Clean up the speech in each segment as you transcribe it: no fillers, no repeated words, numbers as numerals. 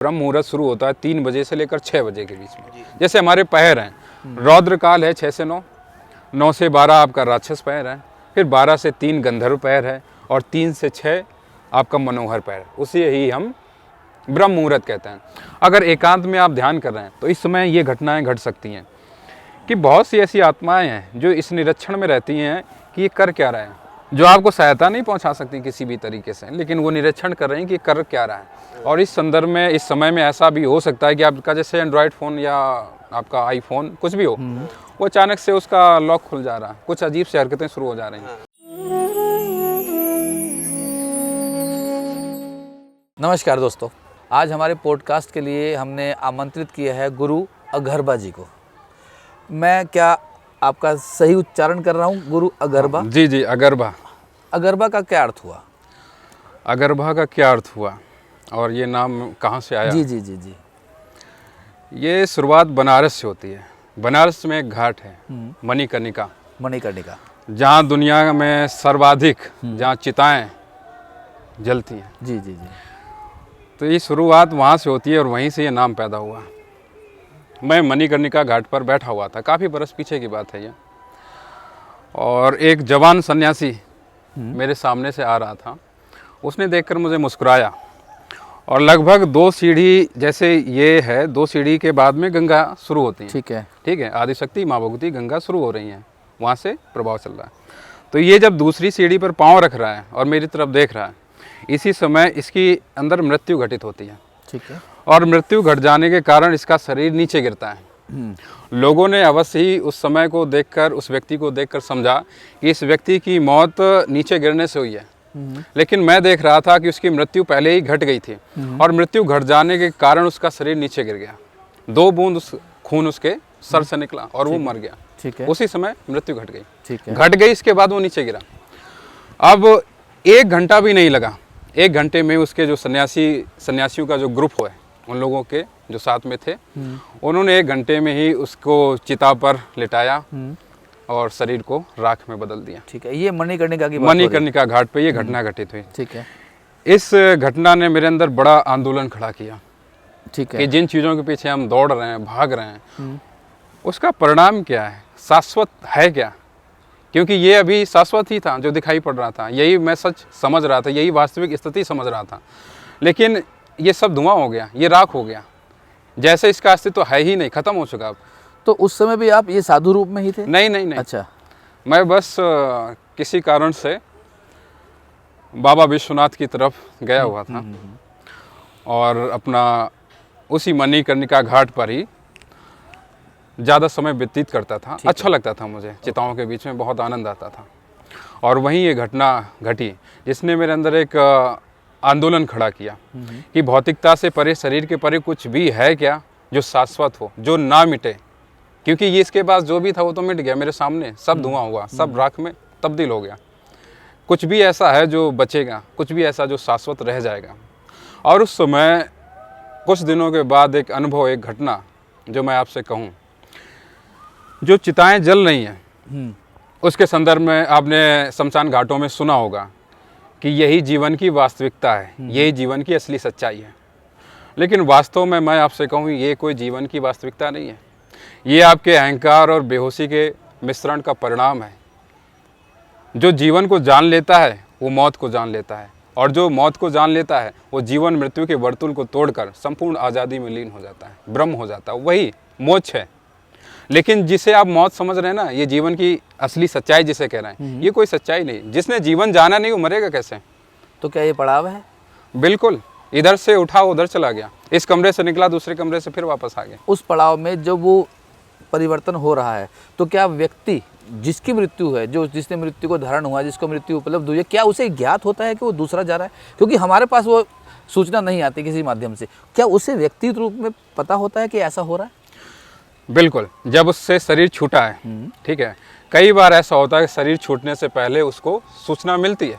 ब्रह्म मुहूर्त शुरू होता है 3 बजे से लेकर 6 बजे के बीच में। जैसे हमारे पहर हैं, रौद्र काल है 6 से 9, 9 से 12 आपका राक्षस पहर है, फिर 12 से 3 गंधर्व पहर है और 3 से 6 आपका मनोहर पहर। उसे ही हम ब्रह्म मुहूर्त कहते हैं। अगर एकांत में आप ध्यान कर रहे हैं तो इस समय ये घटनाएं घट सकती हैं कि बहुत सी ऐसी आत्माएं हैं जो इस निरीक्षण में रहती हैं कि ये कर क्या रहा है, जो आपको सहायता नहीं पहुंचा सकती किसी भी तरीके से, लेकिन वो निरीक्षण कर रहे हैं कि कर क्या रहा है। और इस संदर्भ में इस समय में ऐसा भी हो सकता है कि आपका जैसे एंड्रॉयड फ़ोन या आपका आईफोन कुछ भी हो, वो अचानक से उसका लॉक खुल जा रहा है, कुछ अजीब सी हरकतें शुरू हो जा रही हैं। नमस्कार दोस्तों, आज हमारे पॉडकास्ट के लिए हमने आमंत्रित किया है गुरु अगरबा जी को। मैं क्या आपका सही उच्चारण कर रहा हूँ? गुरु अगरबा? जी जी, अगरबा। अगरबा का क्या अर्थ हुआ? अगरबा का क्या अर्थ हुआ और ये नाम कहाँ से आया? जी जी जी जी। ये शुरुआत बनारस से होती है। बनारस में एक घाट है मणिकर्णिका, मणिकर्णिका, जहाँ दुनिया में सर्वाधिक जहाँ चिताएं जलती हैं। जी जी जी। तो ये शुरुआत वहाँ से होती है और वहीं से ये नाम पैदा हुआ। मैं मणिकर्णिका घाट पर बैठा हुआ था, काफ़ी बरस पीछे की बात है ये, और एक जवान सन्यासी मेरे सामने से आ रहा था। उसने देखकर मुझे मुस्कुराया और लगभग 2 सीढ़ी जैसे ये है, 2 सीढ़ी के बाद में गंगा शुरू होती है। ठीक है, आदिशक्ति माँ भगवती गंगा शुरू हो रही हैं, वहाँ से प्रभाव चल रहा है। तो ये जब दूसरी सीढ़ी पर पाँव रख रहा है और मेरी तरफ देख रहा है, इसी समय इसकी अंदर मृत्यु घटित होती है। ठीक है। और मृत्यु घट जाने के कारण इसका शरीर नीचे गिरता है। लोगों ने अवश्य ही उस समय को देखकर, उस व्यक्ति को देखकर समझा कि इस व्यक्ति की मौत नीचे गिरने से हुई है, लेकिन मैं देख रहा था कि उसकी मृत्यु पहले ही घट गई थी और मृत्यु घट जाने के कारण उसका शरीर नीचे गिर गया। 2 बूंद खून उसके सर से निकला और वो मर गया। ठीक है। उसी समय मृत्यु घट गई। ठीक है। घट गई, इसके बाद वो नीचे गिरा। अब 1 घंटा भी नहीं लगा, 1 घंटे में उसके जो सन्यासियों का जो ग्रुप है, उन लोगों के जो साथ में थे, उन्होंने 1 घंटे में ही उसको चिता पर लिटाया और शरीर को राख में बदल दिया। ठीक है। ये मणिकर्णिका की बात हो रही है। मणिकर्णिका घाट पे ये घटना घटित हुई। ठीक है। इस घटना ने मेरे अंदर बड़ा आंदोलन खड़ा किया। ठीक है। कि जिन चीज़ों के पीछे हम दौड़ रहे हैं, भाग रहे हैं, उसका परिणाम क्या है, शाश्वत है क्या? क्योंकि ये अभी शाश्वत ही था जो दिखाई पड़ रहा था, यही मैं सच समझ रहा था, यही वास्तविक स्थिति समझ रहा था, लेकिन ये सब धुआं हो गया, ये राख हो गया, जैसे इसका अस्तित्व है ही नहीं, खत्म हो चुका अब। तो उस समय भी आप ये साधु रूप में ही थे? नहीं नहीं नहीं। अच्छा। मैं बस किसी कारण से बाबा विश्वनाथ की तरफ गया हुआ था और अपना उसी मणिकर्णिका घाट पर ही ज़्यादा समय व्यतीत करता था। अच्छा लगता था मुझे, चिताओं के बीच में बहुत आनंद आता था। और वहीं ये घटना घटी जिसने मेरे अंदर एक आंदोलन खड़ा किया कि भौतिकता से परे, शरीर के परे कुछ भी है क्या जो शाश्वत हो, जो ना मिटे। क्योंकि ये इसके पास जो भी था वो तो मिट गया मेरे सामने, सब धुआं हुआ, सब राख में तब्दील हो गया। कुछ भी ऐसा है जो बचेगा, कुछ भी ऐसा जो शाश्वत रह जाएगा। और उस समय कुछ दिनों के बाद एक अनुभव, एक घटना जो मैं आपसे कहूँ, जो चिताएं जल रही हैं उसके संदर्भ में आपने शमशान घाटों में सुना होगा कि यही जीवन की वास्तविकता है, यही जीवन की असली सच्चाई है। लेकिन वास्तव में मैं आपसे कहूँ, ये कोई जीवन की वास्तविकता नहीं है, ये आपके अहंकार और बेहोशी के मिश्रण का परिणाम है। जो जीवन को जान लेता है वो मौत को जान लेता है, और जो मौत को जान लेता है वो जीवन मृत्यु के वर्तुल को तोड़कर संपूर्ण आज़ादी में लीन हो जाता है, ब्रह्म हो जाता है, वही मोक्ष है। लेकिन जिसे आप मौत समझ रहे हैं ना, ये जीवन की असली सच्चाई जिसे कह रहे हैं, ये कोई सच्चाई नहीं। जिसने जीवन जाना नहीं वो मरेगा कैसे? तो क्या ये पड़ाव है? बिल्कुल, इधर से उठा उधर चला गया, इस कमरे से निकला दूसरे कमरे से फिर वापस आ गया। उस पड़ाव में जब वो परिवर्तन हो रहा है तो क्या व्यक्ति जिसकी मृत्यु है, जो जिसने मृत्यु को धारण हुआ, जिसको मृत्यु उपलब्ध हुई है, क्या उसे ज्ञात होता है कि वो दूसरा जा रहा है? क्योंकि हमारे पास वो सूचना नहीं आती किसी माध्यम से। क्या उसे व्यक्तिगत रूप में पता होता है कि ऐसा हो रहा है? बिल्कुल, जब उससे शरीर छूटा है, ठीक है, कई बार ऐसा होता है कि शरीर छूटने से पहले उसको सूचना मिलती है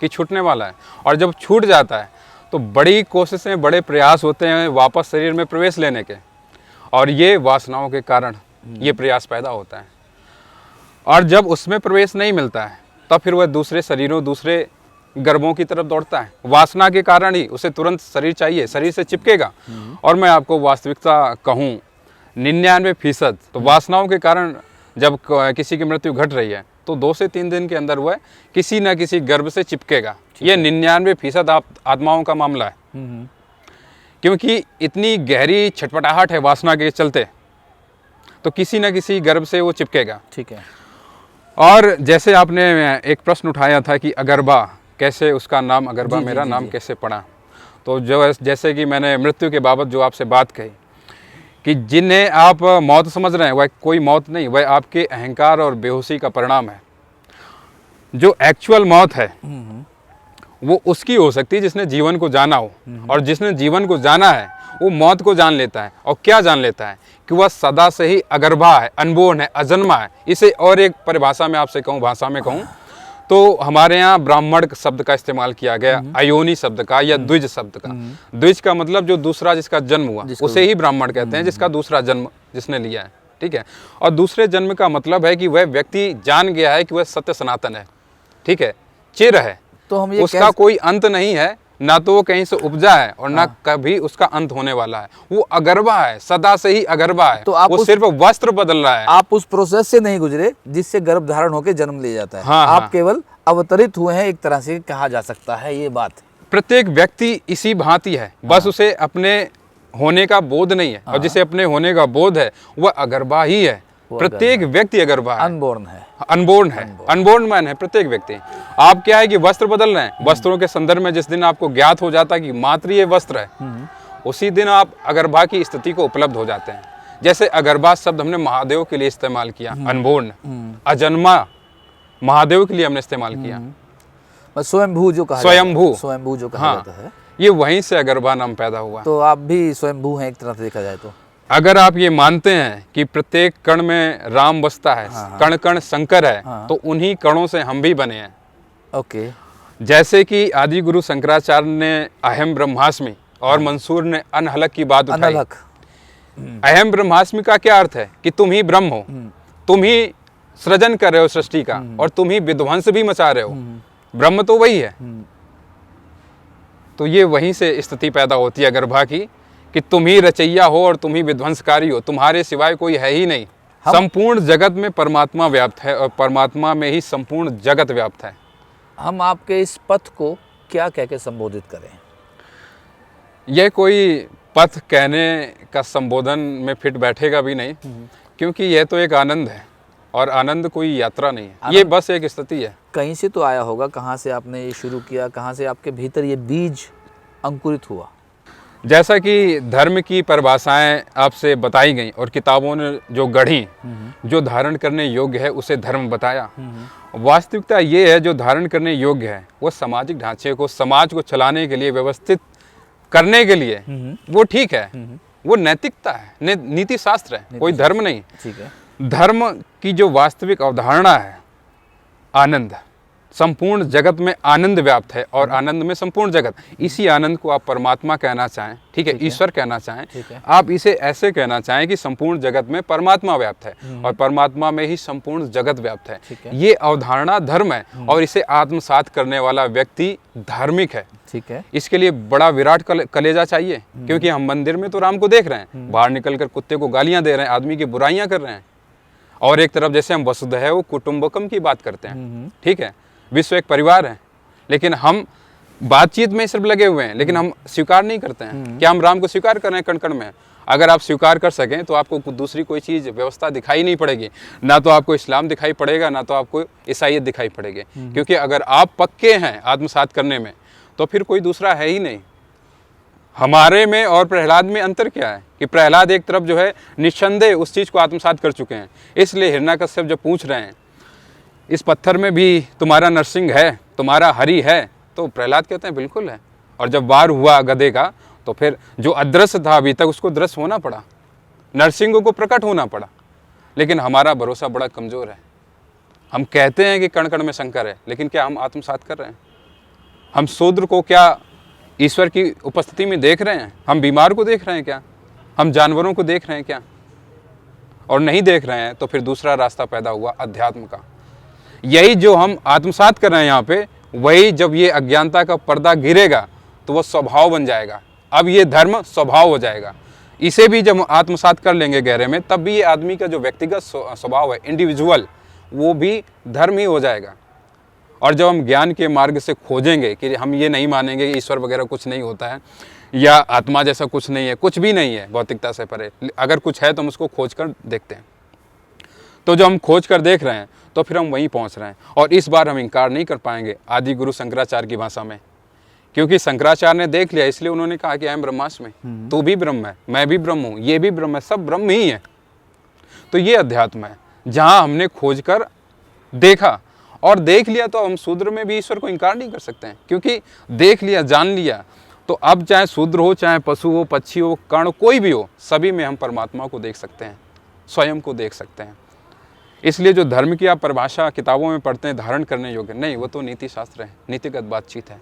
कि छूटने वाला है, और जब छूट जाता है तो बड़ी कोशिशें, बड़े प्रयास होते हैं वापस शरीर में प्रवेश लेने के, और ये वासनाओं के कारण ये प्रयास पैदा होता है। और जब उसमें प्रवेश नहीं मिलता है तब फिर वह दूसरे शरीरों, दूसरे गर्भों की तरफ दौड़ता है। वासना के कारण ही उसे तुरंत शरीर चाहिए, शरीर से चिपकेगा। और मैं आपको वास्तविकता कहूँ 99% तो वासनाओं के कारण जब किसी की मृत्यु घट रही है तो 2 से 3 दिन के अंदर वह किसी न किसी गर्भ से चिपकेगा। ये 99% आत्माओं का मामला है, क्योंकि इतनी गहरी छटपटाहट है वासना के चलते, तो किसी न किसी गर्भ से वो चिपकेगा। ठीक है। और जैसे आपने एक प्रश्न उठाया था कि अगरबा कैसे, उसका नाम अगरबा मेरा नाम कैसे पड़ा, तो जो जैसे कि मैंने मृत्यु के बाबत जो आपसे बात कही कि जिन्हें आप मौत समझ रहे हैं वह कोई मौत नहीं, वह आपके अहंकार और बेहोशी का परिणाम है। जो एक्चुअल मौत है वो उसकी हो सकती है जिसने जीवन को जाना हो, और जिसने जीवन को जाना है वो मौत को जान लेता है। और क्या जान लेता है कि वह सदा से ही अगरबा है, अनबोर्न है, अजन्मा है। इसे और एक परिभाषा में आपसे कहूँ, भाषा में कहूँ तो हमारे यहाँ ब्राह्मण शब्द का इस्तेमाल किया गया, अयोनी शब्द का या द्विज शब्द का। द्विज का मतलब जो दूसरा जिसका जन्म हुआ उसे ही ब्राह्मण कहते हैं, जिसका दूसरा जन्म जिसने लिया है। ठीक है। और दूसरे जन्म का मतलब है कि वह व्यक्ति जान गया है कि वह सत्य सनातन है। ठीक है, चिर है, तो हम ये उसका कोई अंत नहीं है, ना तो वो कहीं से उपजा है और ना कभी उसका अंत होने वाला है। वो अगरबा है, सदा से ही अगरबा है। तो आप वो सिर्फ वस्त्र बदल रहा है। आप उस प्रोसेस से नहीं गुजरे जिससे गर्भ धारण होकर जन्म ले जाता है। हाँ, आप केवल अवतरित हुए हैं, एक तरह से कहा जा सकता है ये बात। प्रत्येक व्यक्ति इसी भांति है, बस उसे अपने होने का बोध नहीं है। और जिसे अपने होने का बोध है वह अगरबा ही है। प्रत्येक व्यक्ति अगरबा है, अनबोर्न है, अनबोर्न है, अनबोर्न मैन है प्रत्येक व्यक्ति। आप क्या है कि वस्त्र बदल रहे हैं, वस्त्रों के संदर्भ में जिस दिन आपको ज्ञात हो जाता है कि मात्र ये वस्त्र है, उसी दिन आप अगरबा की स्थिति को उपलब्ध हो जाते हैं। जैसे अगरबा शब्द हमने महादेव के लिए इस्तेमाल किया, अनबोर्न, अजन्मा, महादेव के लिए हमने इस्तेमाल किया। स्वयंभू जो कहा स्वयंभू जो कहा जाता है, ये वहीं से अगरबा नाम पैदा हुआ। तो आप भी स्वयंभू हैं एक तरह से देखा जाए तो। अगर आप ये मानते हैं कि प्रत्येक कण में राम बसता है, कण कण शंकर है, तो उन्हीं कणों से हम भी बने हैं। ओके। जैसे कि आदि गुरु शंकराचार्य ने अहम ब्रह्मास्मि और मंसूर ने अनहलक की बात उठाई। अहम ब्रह्मास्मि का क्या अर्थ है कि तुम ही ब्रह्म हो, तुम ही सृजन कर रहे हो सृष्टि का, और तुम ही विध्वंस भी मचा रहे हो। ब्रह्म तो वही है। तो ये वहीं से स्थिति पैदा होती है अगरबा की कि तुम ही रचैया हो और तुम ही विध्वंसकारी हो, तुम्हारे सिवाय कोई है ही नहीं। संपूर्ण जगत में परमात्मा व्याप्त है और परमात्मा में ही संपूर्ण जगत व्याप्त है। हम आपके इस पथ को क्या कह के संबोधित करें? यह कोई पथ कहने का संबोधन में फिट बैठेगा भी नहीं, क्योंकि यह तो एक आनंद है और आनंद कोई यात्रा नहीं है, ये बस एक स्थिति है। कहीं से तो आया होगा, कहाँ से आपने ये शुरू किया, कहाँ से आपके भीतर ये बीज अंकुरित हुआ? जैसा कि धर्म की परिभाषाएं आपसे बताई गई और किताबों ने जो गढ़ी, जो धारण करने योग्य है उसे धर्म बताया। वास्तविकता ये है जो धारण करने योग्य है वो सामाजिक ढांचे को, समाज को चलाने के लिए, व्यवस्थित करने के लिए वो ठीक है, वो नैतिकता है, नीति शास्त्र है, कोई धर्म नहीं। ठीक है। धर्म की जो वास्तविक अवधारणा है आनंद, संपूर्ण जगत में आनंद व्याप्त है और आनंद में संपूर्ण जगत। इसी आनंद को आप परमात्मा कहना चाहें, ठीक है, ईश्वर कहना चाहें, आप इसे ऐसे कहना चाहें कि संपूर्ण जगत में परमात्मा व्याप्त है और परमात्मा में ही संपूर्ण जगत व्याप्त है। ये अवधारणा धर्म है और इसे आत्मसात करने वाला व्यक्ति धार्मिक है। ठीक है। इसके लिए बड़ा विराट कलेजा चाहिए, क्योंकि हम मंदिर में तो राम को देख रहे हैं, बाहर निकलकर कुत्ते को गालियां दे रहे हैं, आदमी की बुराइयां कर रहे हैं, और एक तरफ जैसे हम वसुधैव कुटुंबकम की बात करते हैं, ठीक है, विश्व एक परिवार है, लेकिन हम बातचीत में सिर्फ लगे हुए हैं, लेकिन हम स्वीकार नहीं करते हैं। क्या हम राम को स्वीकार कर रहे हैं कण कण में? अगर आप स्वीकार कर सकें तो आपको दूसरी कोई चीज़ व्यवस्था दिखाई नहीं पड़ेगी, ना तो आपको इस्लाम दिखाई पड़ेगा, ना तो आपको ईसाईयत दिखाई पड़ेगी, क्योंकि अगर आप पक्के हैं आत्मसात करने में तो फिर कोई दूसरा है ही नहीं। हमारे में और प्रहलाद में अंतर क्या है कि प्रहलाद एक तरफ जो है निस्संदेह उस चीज़ को आत्मसात कर चुके हैं, इसलिए हिरण्याकश्यप जब पूछ रहे हैं इस पत्थर में भी तुम्हारा नरसिंह है, तुम्हारा हरि है, तो प्रहलाद कहते हैं बिल्कुल है। और जब वार हुआ गधे का तो फिर जो अदृश्य था अभी तक उसको दृश्य होना पड़ा, नरसिंह को प्रकट होना पड़ा। लेकिन हमारा भरोसा बड़ा कमज़ोर है। हम कहते हैं कि कण कण में शंकर है, लेकिन क्या हम आत्मसात कर रहे हैं? हम शूद्र को क्या ईश्वर की उपस्थिति में देख रहे हैं? हम बीमार को देख रहे हैं क्या? हम जानवरों को देख रहे हैं क्या? और नहीं देख रहे हैं तो फिर दूसरा रास्ता पैदा हुआ अध्यात्म का। यही जो हम आत्मसात कर रहे हैं यहाँ पे, वही जब ये अज्ञानता का पर्दा गिरेगा तो वह स्वभाव बन जाएगा। अब ये धर्म स्वभाव हो जाएगा। इसे भी जब आत्मसात कर लेंगे गहरे में, तब भी ये आदमी का जो व्यक्तिगत स्वभाव है, इंडिविजुअल, वो भी धर्म ही हो जाएगा। और जब हम ज्ञान के मार्ग से खोजेंगे कि हम ये नहीं मानेंगे कि ईश्वर वगैरह कुछ नहीं होता है या आत्मा जैसा कुछ नहीं है, कुछ भी नहीं है भौतिकता से परे, अगर कुछ है तो हम उसको खोज कर देखते हैं। तो जो हम खोज कर देख रहे हैं तो फिर हम वहीं पहुंच रहे हैं। और इस बार हम इनकार नहीं कर पाएंगे आदि गुरु शंकराचार्य की भाषा में, क्योंकि शंकराचार्य ने देख लिया, इसलिए उन्होंने कहा कि अहम ब्रह्मास्मि, तू भी ब्रह्म है, मैं भी ब्रह्म हूँ, ये भी ब्रह्म है, सब ब्रह्म ही है। तो ये अध्यात्म है जहाँ हमने खोज कर देखा और देख लिया। तो हम शूद्र में भी ईश्वर को इनकार नहीं कर सकते हैं, क्योंकि देख लिया, जान लिया। तो अब चाहे शूद्र हो, चाहे पशु हो, पक्षी हो, कण कोई भी हो, सभी में हम परमात्मा को देख सकते हैं, स्वयं को देख सकते हैं। इसलिए जो धर्म की आप परिभाषा किताबों में पढ़ते हैं धारण करने योग्य नहीं, वो तो नीति शास्त्र है, नीतिगत बातचीत है।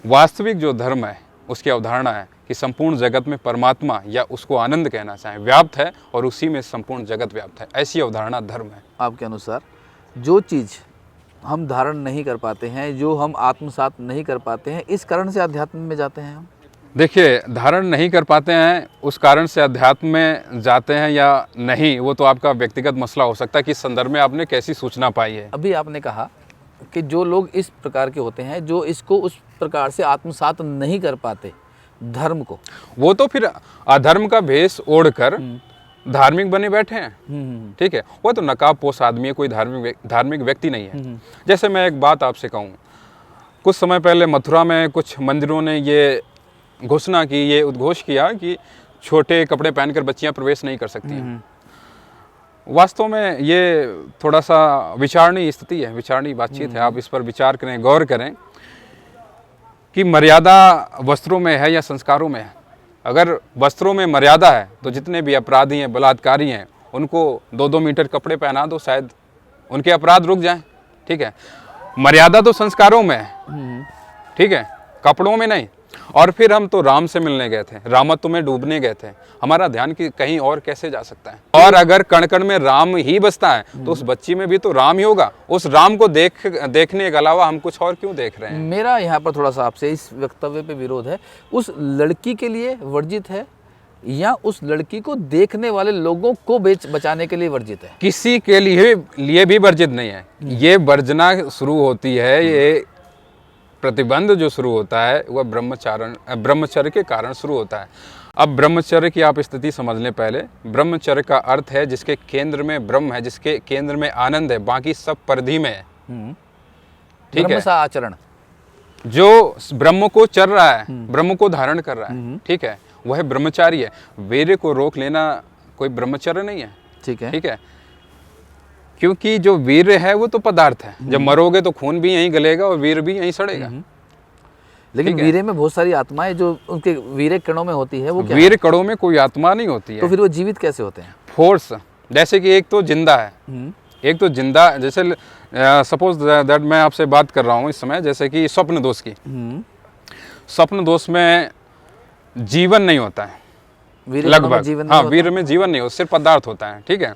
वास्तविक जो धर्म है उसकी अवधारणा है कि संपूर्ण जगत में परमात्मा, या उसको आनंद कहना चाहें, व्याप्त है और उसी में संपूर्ण जगत व्याप्त है। ऐसी अवधारणा धर्म है। आपके अनुसार जो चीज़ हम धारण नहीं कर पाते हैं, जो हम आत्मसात नहीं कर पाते हैं, इस कारण से अध्यात्म में जाते हैं हम? देखिए, धारण नहीं कर पाते हैं उस कारण से अध्यात्म में जाते हैं या नहीं, वो तो आपका व्यक्तिगत मसला हो सकता है कि इस संदर्भ में आपने कैसी सूचना पाई है। अभी आपने कहा कि जो लोग इस प्रकार के होते हैं, जो इसको उस प्रकार से आत्मसात नहीं कर पाते धर्म को, वो तो फिर अधर्म का भेष ओढ़कर धार्मिक बने बैठे हैं। ठीक है, वो तो नकाबपोश आदमी है, कोई धार्मिक व्यक्ति नहीं है। जैसे मैं एक बात आपसे कहूँ, कुछ समय पहले मथुरा में कुछ मंदिरों ने ये घोषणा की, ये उद्घोष किया कि छोटे कपड़े पहनकर बच्चियां प्रवेश नहीं कर सकती हैं। वास्तव में ये थोड़ा सा विचारणीय स्थिति है, विचारणीय बातचीत है। आप इस पर विचार करें, गौर करें कि मर्यादा वस्त्रों में है या संस्कारों में है। अगर वस्त्रों में मर्यादा है तो जितने भी अपराधी हैं, बलात्कारी हैं, उनको 2-2 मीटर कपड़े पहना दो, शायद उनके अपराध रुक जाएं। ठीक है, मर्यादा तो संस्कारों में है, ठीक है, कपड़ों में नहीं। और फिर हम तो राम से मिलने गए थे, रामत्व में डूबने गए थे, हमारा ध्यान कहीं और कैसे जा सकता है? और अगर कण कण में राम ही बसता है तो उस बच्ची में भी तो राम ही होगा। उस राम को देखने के अलावा हम कुछ और क्यों देख रहे हैं? मेरा यहाँ पर थोड़ा सा आपसे इस वक्तव्य पे विरोध है। उस लड़की के लिए वर्जित है या उस लड़की को देखने वाले लोगों को बचाने के लिए वर्जित है? किसी के लिए भी वर्जित नहीं है। ये वर्जना शुरू होती है, ये प्रतिबंध जो शुरू होता है वह ब्रह्मचर्य के कारण शुरू होता है। अब ब्रह्मचर्य की आप स्थिति समझ लें। पहले ब्रह्मचर्य का अर्थ है जिसके केंद्र में ब्रह्म है, जिसके केंद्र में आनंद है, बाकी सब परिधि में है। ठीक है, आचरण जो ब्रह्म को चर रहा है, ब्रह्म को धारण कर रहा है, ठीक है, वह ब्रह्मचारी है। वीर्य को रोक लेना कोई ब्रह्मचर्य नहीं है। ठीक है, ठीक है, क्योंकि जो वीर्य है वो तो पदार्थ है। जब मरोगे तो खून भी यहीं गलेगा और वीर भी यहीं सड़ेगा। लेकिन वीर्य में बहुत सारी आत्माएं जो उनके वीर्य कणों में होती है, वो क्या वीर्य कणों में कोई आत्मा नहीं होती है। तो फिर वो जीवित कैसे होते हैं? फोर्स, जैसे कि एक तो जिंदा है, एक तो जिंदा, जैसे सपोज दैट मैं आपसे बात कर रहा हूँ इस समय, जैसे कि स्वप्न दोष की। स्वप्न दोष में जीवन नहीं होता है लगभग। हाँ, वीर्य में जीवन नहीं होता, सिर्फ पदार्थ होता है। ठीक है,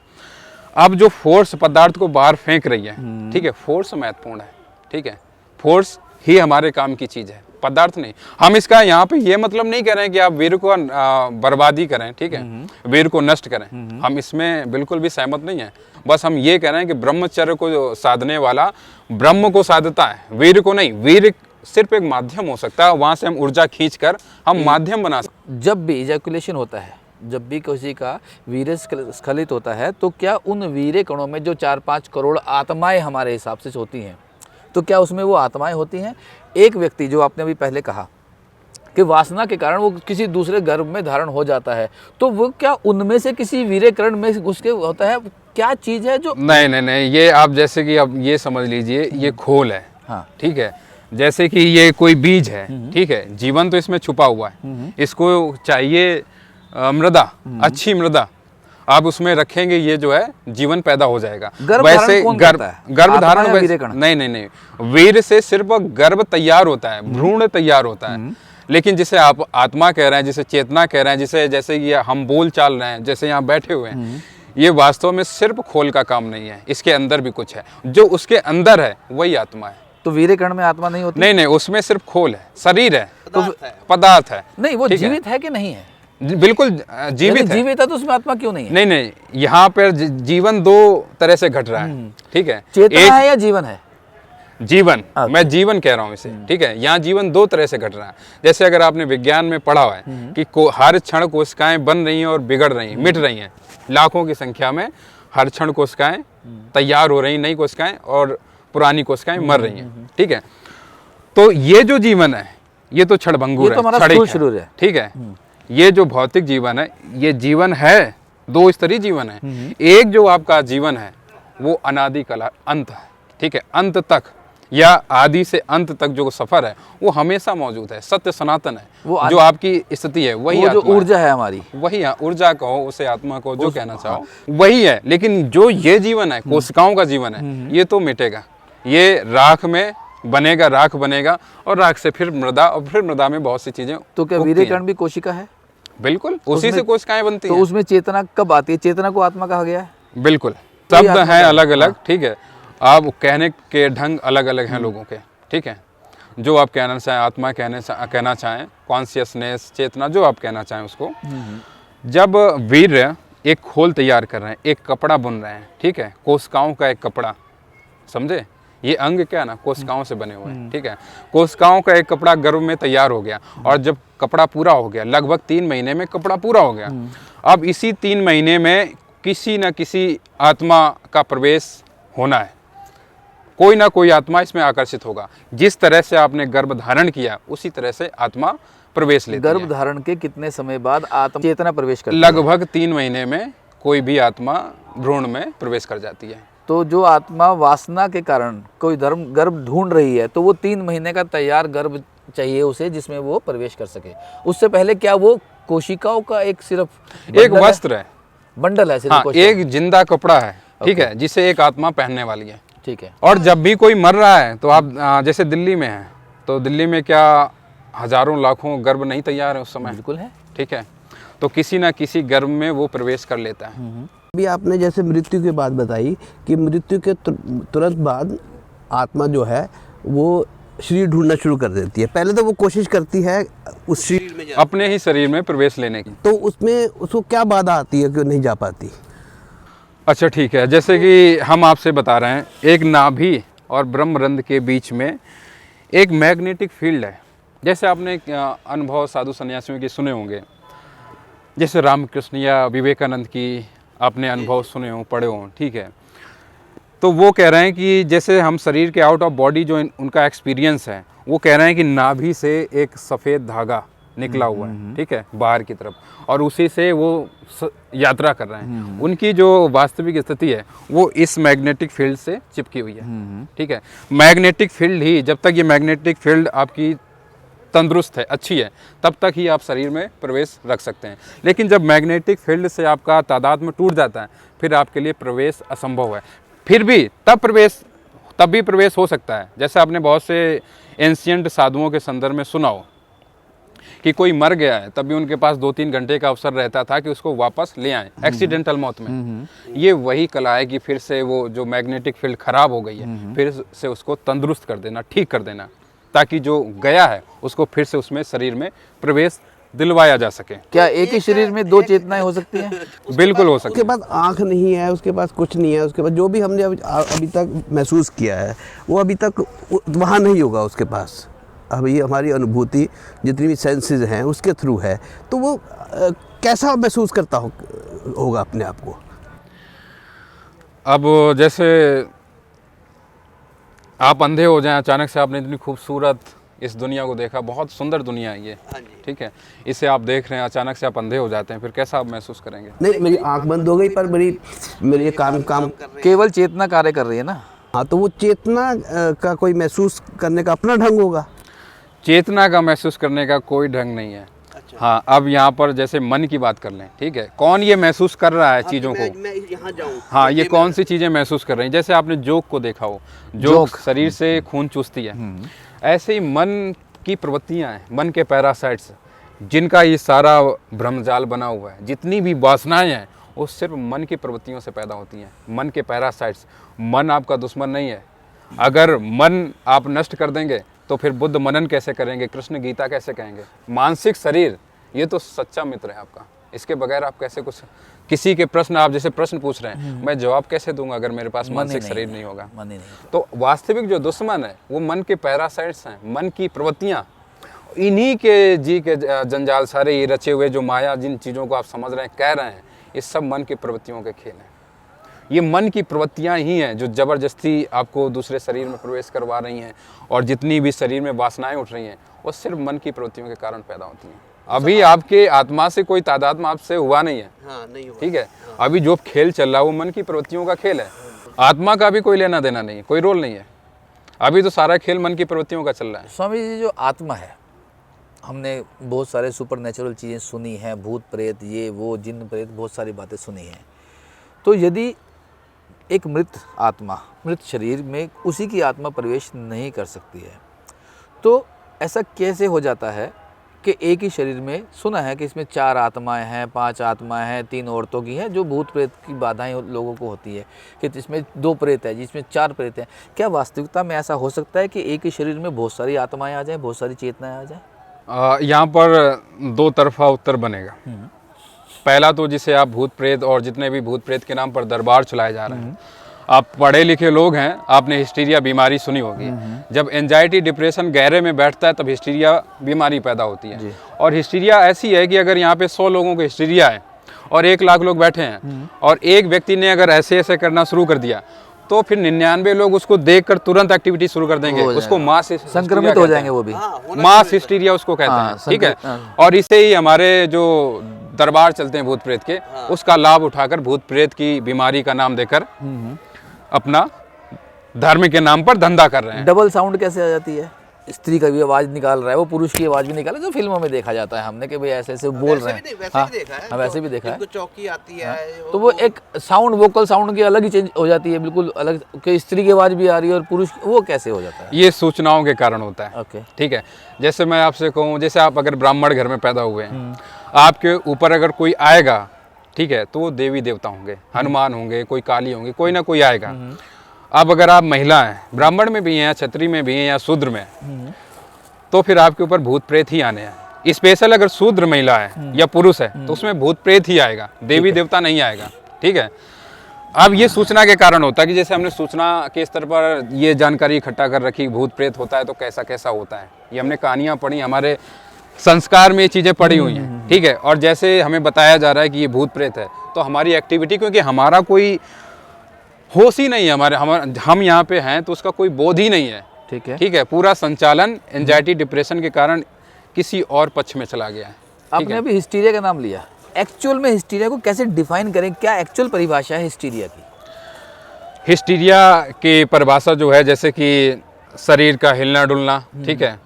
अब जो फोर्स पदार्थ को बाहर फेंक रही है, ठीक है, फोर्स महत्वपूर्ण है। ठीक है, फोर्स ही हमारे काम की चीज है, पदार्थ नहीं। हम इसका यहाँ पे ये मतलब नहीं कह रहे हैं कि आप वीर को बर्बादी करें, ठीक है, वीर को नष्ट करें। हम इसमें बिल्कुल भी सहमत नहीं है। बस हम ये कह रहे हैं कि ब्रह्मचर्य को साधने वाला ब्रह्म को साधता है, वीर को नहीं। वीर सिर्फ एक माध्यम हो सकता है, वहां से हम ऊर्जा खींच कर हम माध्यम बना सकते। जब भी इजैकुलेशन होता है, जब भी किसी का वीर्य स्खलित होता है, तो क्या उन वीर्य कणों में जो 4-5 करोड़ आत्माएं हमारे हिसाब से होती हैं, तो क्या उसमें वो आत्माएं होती हैं? एक व्यक्ति, जो आपने अभी पहले कहा कि वासना के कारण वो किसी दूसरे गर्भ में धारण हो जाता है, तो वो क्या उनमें से किसी वीर्य कण में उसके होता है? क्या चीज़ है जो? नहीं, ये आप जैसे कि अब ये समझ लीजिए, ये खोल है। हाँ, ठीक है, जैसे कि ये कोई बीज है, ठीक है, जीवन तो इसमें छुपा हुआ है। इसको चाहिए मृदा, अच्छी मृदा, आप उसमें रखेंगे, ये जो है जीवन पैदा हो जाएगा। वैसे गर्भ धारण नहीं, वीर से सिर्फ गर्भ तैयार होता है, भ्रूण तैयार होता है। लेकिन जिसे आप आत्मा कह रहे हैं, जिसे चेतना कह रहे हैं, जिसे जैसे ये हम बोल चाल रहे हैं, जैसे यहाँ बैठे हुए हैं, ये वास्तव में सिर्फ खोल का काम नहीं है, इसके अंदर भी कुछ है। जो उसके अंदर है वही आत्मा है। तो वीर्यकर्ण में आत्मा नहीं होती? नहीं नहीं, उसमें सिर्फ खोल है, शरीर है, पदार्थ है। पदार्थ है। नहीं, वो ठीक है। जीवित है कि नहीं है? बिल्कुल जीवित यदि है। जीवित है तो उसमें आत्मा क्यों नहीं है? नहीं नहीं, यहाँ पर जीवन दो तरह से घट रहा है। ठीक है, चेतना है या जीवन है? जीवन, अच्छा। मैं जीवन कह रहा हूँ इसे। ठीक है, यहाँ जीवन दो तरह से घट रहा है। जैसे अगर आपने विज्ञान में पढ़ा हुआ है कि हर क्षण कोशिकाएं बन रही हैं और बिगड़ रही हैं, मिट रही हैं, लाखों की संख्या में हर क्षण कोशिकाएं तैयार हो रही, नई कोशिकाएं, और पुरानी कोशिकाएं मर रही हैं। ठीक है, तो ये जो जीवन है ये तो क्षणभंगुर ये तो हमारा है, क्षणिक स्थूल शरीर है। ठीक है, ये जो भौतिक जीवन है, ये जीवन है, दो स्तरीय जीवन है। एक जो आपका जीवन है वो अनादि काल अंत है। ठीक है, अंत तक या आदि से अंत तक जो सफर है वो हमेशा मौजूद है, सत्य सनातन है। वो जो आपकी स्थिति है वही वो जो आत्मा है। ऊर्जा है हमारी, वही है, ऊर्जा कहो उसे, आत्मा को जो कहना चाहो वही है। लेकिन जो ये जीवन है, कोशिकाओं का जीवन है, ये तो मिटेगा, ये राख में बनेगा, राख बनेगा, और राख से फिर मृदा, और फिर मृदा में बहुत सी चीजें तो क्या उगती हैं। वीर्यकर्ण भी कोशिका है? बिल्कुल, उसी से कोशिकाएं बनती तो हैं। उसमें चेतना कब आती है? चेतना को आत्मा कहा गया है? बिल्कुल, कोई शब्द आत्मा हैं का- अलग अलग। ठीक है, आप कहने के ढंग अलग अलग हैं लोगों के। ठीक है, जो आप कहना चाहें, आत्मा कहना चाहें, कॉन्शियसनेस, चेतना, जो आप कहना चाहें उसको। जब वीर्य एक खोल तैयार कर रहे हैं, एक कपड़ा बुन रहे हैं, ठीक है, कोशिकाओं का एक कपड़ा, समझे, ये अंग क्या है ना, कोशिकाओं से बने हुए हैं। ठीक है, कोशिकाओं का एक कपड़ा गर्भ में तैयार हो गया, और जब कपड़ा पूरा हो गया, लगभग 3 महीने में कपड़ा पूरा हो गया, अब इसी 3 महीने में किसी न किसी आत्मा का प्रवेश होना है। कोई ना कोई आत्मा इसमें आकर्षित होगा। जिस तरह से आपने गर्भ धारण किया उसी तरह से आत्मा प्रवेश लेती गर्भ है। धारण के कितने समय बाद आत्मा चेतना प्रवेश करती है? लगभग 3 महीने में कोई भी आत्मा भ्रूण में प्रवेश कर जाती है। तो जो आत्मा वासना के कारण कोई धर्म गर्भ ढूंढ रही है, तो वो 3 महीने का तैयार गर्भ चाहिए उसे, जिसमें वो प्रवेश कर सके। उससे पहले क्या वो कोशिकाओं का एक सिर्फ एक बंडल है? वस्त्र है, बंडल है सिर्फ हाँ, कोशिका? एक जिंदा कपड़ा है। ठीक है, जिसे एक आत्मा पहनने वाली है। ठीक है। और जब भी कोई मर रहा है तो आप जैसे दिल्ली में है, तो दिल्ली में क्या हजारों लाखों गर्भ नहीं तैयार है उस समय? बिल्कुल है। ठीक है, तो किसी ना किसी गर्भ में वो प्रवेश कर लेता है। अभी आपने जैसे मृत्यु की बात बताई कि मृत्यु के तुरंत बाद आत्मा जो है वो शरीर ढूंढना शुरू कर देती है। पहले तो वो कोशिश करती है उस शरीर में अपने ही शरीर में प्रवेश लेने की। तो उसमें उसको क्या बाधा आती है कि नहीं जा पाती? अच्छा ठीक है, जैसे कि हम आपसे बता रहे हैं, एक नाभि और ब्रह्मरंध्र के बीच में एक मैग्नेटिक फील्ड है। जैसे आपने अनुभव साधु सन्यासियों के सुने होंगे, जैसे रामकृष्ण या विवेकानंद की आपने अनुभव सुने हो, पढ़े हो। ठीक है, तो वो कह रहे हैं कि जैसे हम शरीर के आउट ऑफ बॉडी जो उनका एक्सपीरियंस है, वो कह रहे हैं कि नाभि से एक सफ़ेद धागा निकला हुआ है, ठीक है, बाहर की तरफ, और उसी से वो यात्रा कर रहे हैं। उनकी जो वास्तविक स्थिति है वो इस मैग्नेटिक फील्ड से चिपकी हुई है। ठीक है, मैग्नेटिक फील्ड ही, जब तक ये मैग्नेटिक फील्ड आपकी तंदुरुस्त है, अच्छी है, तब तक ही आप शरीर में प्रवेश रख सकते हैं। लेकिन जब मैग्नेटिक फील्ड से आपका तादाद में टूट जाता है, फिर आपके लिए प्रवेश असंभव है। फिर भी तब भी प्रवेश हो सकता है। जैसे आपने बहुत से एंशियंट साधुओं के संदर्भ में सुना हो कि कोई मर गया है, तब भी उनके पास 2-3 घंटे का अवसर रहता था कि उसको वापस ले आए एक्सीडेंटल मौत में। ये वही कला है कि फिर से वो जो मैग्नेटिक फील्ड खराब हो गई है, फिर से उसको तंदुरुस्त कर देना, ठीक कर देना, ताकि जो गया है उसको फिर से उसमें शरीर में प्रवेश दिलवाया जा सके। क्या एक ही शरीर में 2 चेतनाएं हो सकती हैं? बिल्कुल हो सकती उसके है। पास आँख नहीं है, उसके पास कुछ नहीं है, उसके पास जो भी हमने अभी तक महसूस किया है वो अभी तक वहाँ नहीं होगा उसके पास। अभी हमारी अनुभूति जितनी भी सेंसेस हैं उसके थ्रू है, तो वो कैसा महसूस करता होगा अपने आप को? अब जैसे आप अंधे हो जाएं, अचानक से आपने इतनी खूबसूरत इस दुनिया को देखा, बहुत सुंदर दुनिया है ये, ठीक है, इसे आप देख रहे हैं, अचानक से आप अंधे हो जाते हैं, फिर कैसा आप महसूस करेंगे? नहीं, मेरी आंख बंद हो गई पर मेरी काम केवल चेतना कार्य कर रही है ना। हाँ, तो वो चेतना का कोई महसूस करने का अपना ढंग होगा। चेतना का महसूस करने का कोई ढंग नहीं है। हाँ, अब यहाँ पर जैसे मन की बात कर लें, ठीक है, कौन ये महसूस कर रहा है चीज़ों को? मैं यहाँ जाऊँ। हाँ, ये कौन सी चीज़ें महसूस कर रही हैं? जैसे आपने जोक को देखा हो, जोक शरीर से खून चूसती है, ऐसे ही मन की प्रवृत्तियाँ हैं, मन के पैरासाइट्स, जिनका ये सारा भ्रमजाल बना हुआ है, जितनी भी वासनाएं हैं वो सिर्फ मन की प्रवृत्तियों से पैदा होती हैं, मन के पैरासाइट्स। मन आपका दुश्मन नहीं है, अगर मन आप नष्ट कर देंगे तो फिर बुद्ध मनन कैसे करेंगे, कृष्ण गीता कैसे कहेंगे। मानसिक शरीर ये तो सच्चा मित्र है आपका, इसके बगैर आप कैसे कुछ, किसी के प्रश्न आप जैसे प्रश्न पूछ रहे हैं, मैं जवाब कैसे दूंगा अगर मेरे पास मानसिक शरीर नहीं होगा। मन ही नहीं। तो वास्तविक जो दुश्मन है वो मन के पैरासाइट्स हैं, मन की प्रवृत्तियाँ, इन्हीं के जी के जंजाल सारे ये रचे हुए जो माया, जिन चीज़ों को आप समझ रहे हैं, कह रहे हैं, ये सब मन की प्रवृत्तियों के खेल हैं। ये मन की प्रवृत्तियाँ ही हैं जो ज़बरदस्ती आपको दूसरे शरीर में प्रवेश करवा रही हैं, और जितनी भी शरीर में वासनाएं उठ रही हैं वो सिर्फ मन की प्रवृत्तियों के कारण पैदा होती हैं। अभी आपके आत्मा से कोई तादात्म्य आपसे हुआ नहीं है, नहीं हुआ। ठीक है। अभी जो खेल चल रहा है वो मन की प्रवृत्तियों का खेल है, आत्मा का भी कोई लेना देना नहीं है, कोई रोल नहीं है। अभी तो सारा खेल मन की प्रवृत्तियों का चल रहा है। स्वामी जी, जो आत्मा है, हमने बहुत सारे सुपर नेचुरल चीज़ें सुनी हैं, भूत प्रेत, ये वो, जिन प्रेत, बहुत सारी बातें सुनी हैं। तो यदि एक मृत आत्मा, मृत शरीर में उसी की आत्मा प्रवेश नहीं कर सकती है, तो ऐसा कैसे हो जाता है कि एक ही शरीर में, सुना है कि इसमें 4 आत्माएं हैं, 5 आत्माएं हैं, 3 औरतों की हैं, जो भूत प्रेत की बाधाएं लोगों को होती है कि जिसमें 2 प्रेत है, जिसमें 4 प्रेत हैं। क्या वास्तविकता में ऐसा हो सकता है कि एक ही शरीर में बहुत सारी आत्माएं आ जाएं, बहुत सारी चेतनाएं आ जाएं? यहाँ पर 2 तरफा उत्तर बनेगा। पहला तो जिसे आप भूत प्रेत और जितने भी भूत प्रेत के नाम पर दरबार चलाए जा रहे हैं, आप पढ़े लिखे लोग हैं, आपने हिस्टीरिया बीमारी सुनी होगी। जब एंजाइटी डिप्रेशन गहरे में बैठता है तब हिस्टीरिया बीमारी पैदा होती है। और हिस्टीरिया ऐसी है कि अगर यहाँ पे 100 लोगों को हिस्टीरिया है और 1 लाख लोग बैठे हैं, और एक व्यक्ति ने अगर ऐसे ऐसे करना शुरू कर दिया तो फिर 99 लोग उसको देखकर तुरंत एक्टिविटी शुरू कर देंगे, उसको मास संक्रमित हो जाएंगे वो भी। मास हिस्टीरिया उसको कहते हैं, ठीक है। और इसे ही हमारे जो दरबार चलते हैं भूत प्रेत के, उसका लाभ उठाकर भूत प्रेत की बीमारी का नाम देकर अपना धर्म के नाम पर धंधा कर रहे हैं। डबल साउंड कैसे आ जाती है? स्त्री का भी आवाज निकाल रहा है, वो पुरुष की आवाज भी निकाल रहा है, जो फिल्मों में देखा जाता है हमने कि भाई ऐसे ऐसे बोल रहे हैं। हाँ, वैसे भी देखा है। चौकी आती है, तो वो एक साउंड, वोकल साउंड की अलग ही चेंज हो जाती है, बिल्कुल अलग, कि स्त्री की आवाज भी आ रही है और पुरुष, वो कैसे हो जाता है? ये सूचनाओं के कारण होता है। ओके, ठीक है। जैसे मैं आपसे कहूँ, जैसे आप अगर ब्राह्मण घर में पैदा हुए हैं, आपके ऊपर अगर कोई आएगा, ठीक है, तो वो देवी देवता होंगे, हनुमान होंगे, कोई काली होंगे, कोई ना कोई आएगा। अब अगर आप महिला हैं, ब्राह्मण में भी हैं, क्षत्रिय में भी हैं या शूद्र में, तो फिर आपके ऊपर भूत प्रेत ही आने हैं। स्पेशल अगर शूद्र महिला है या पुरुष है तो उसमें भूत प्रेत ही आएगा, देवी देवता नहीं आएगा, ठीक है। अब ये सूचना के कारण होता है कि जैसे हमने सूचना के स्तर पर ये जानकारी इकट्ठा कर रखी, भूत प्रेत होता है तो कैसा कैसा होता है, ये हमने कहानियाँ पढ़ी, हमारे संस्कार में ये चीज़ें पड़ी हुई हैं, ठीक है। और जैसे हमें बताया जा रहा है कि ये भूत प्रेत है, तो हमारी एक्टिविटी, क्योंकि हमारा कोई होश ही नहीं है, हम यहाँ पे हैं तो उसका कोई बोध ही नहीं है, ठीक है, ठीक है। पूरा संचालन एंजाइटी डिप्रेशन के कारण किसी और पक्ष में चला गया है। आपने अभी हिस्टीरिया का नाम लिया, एक्चुअल में हिस्टीरिया को कैसे डिफाइन करें? क्या एक्चुअल परिभाषा है हिस्टीरिया की? हिस्टीरिया की परिभाषा जो है, जैसे कि शरीर का हिलना डुलना, ठीक है,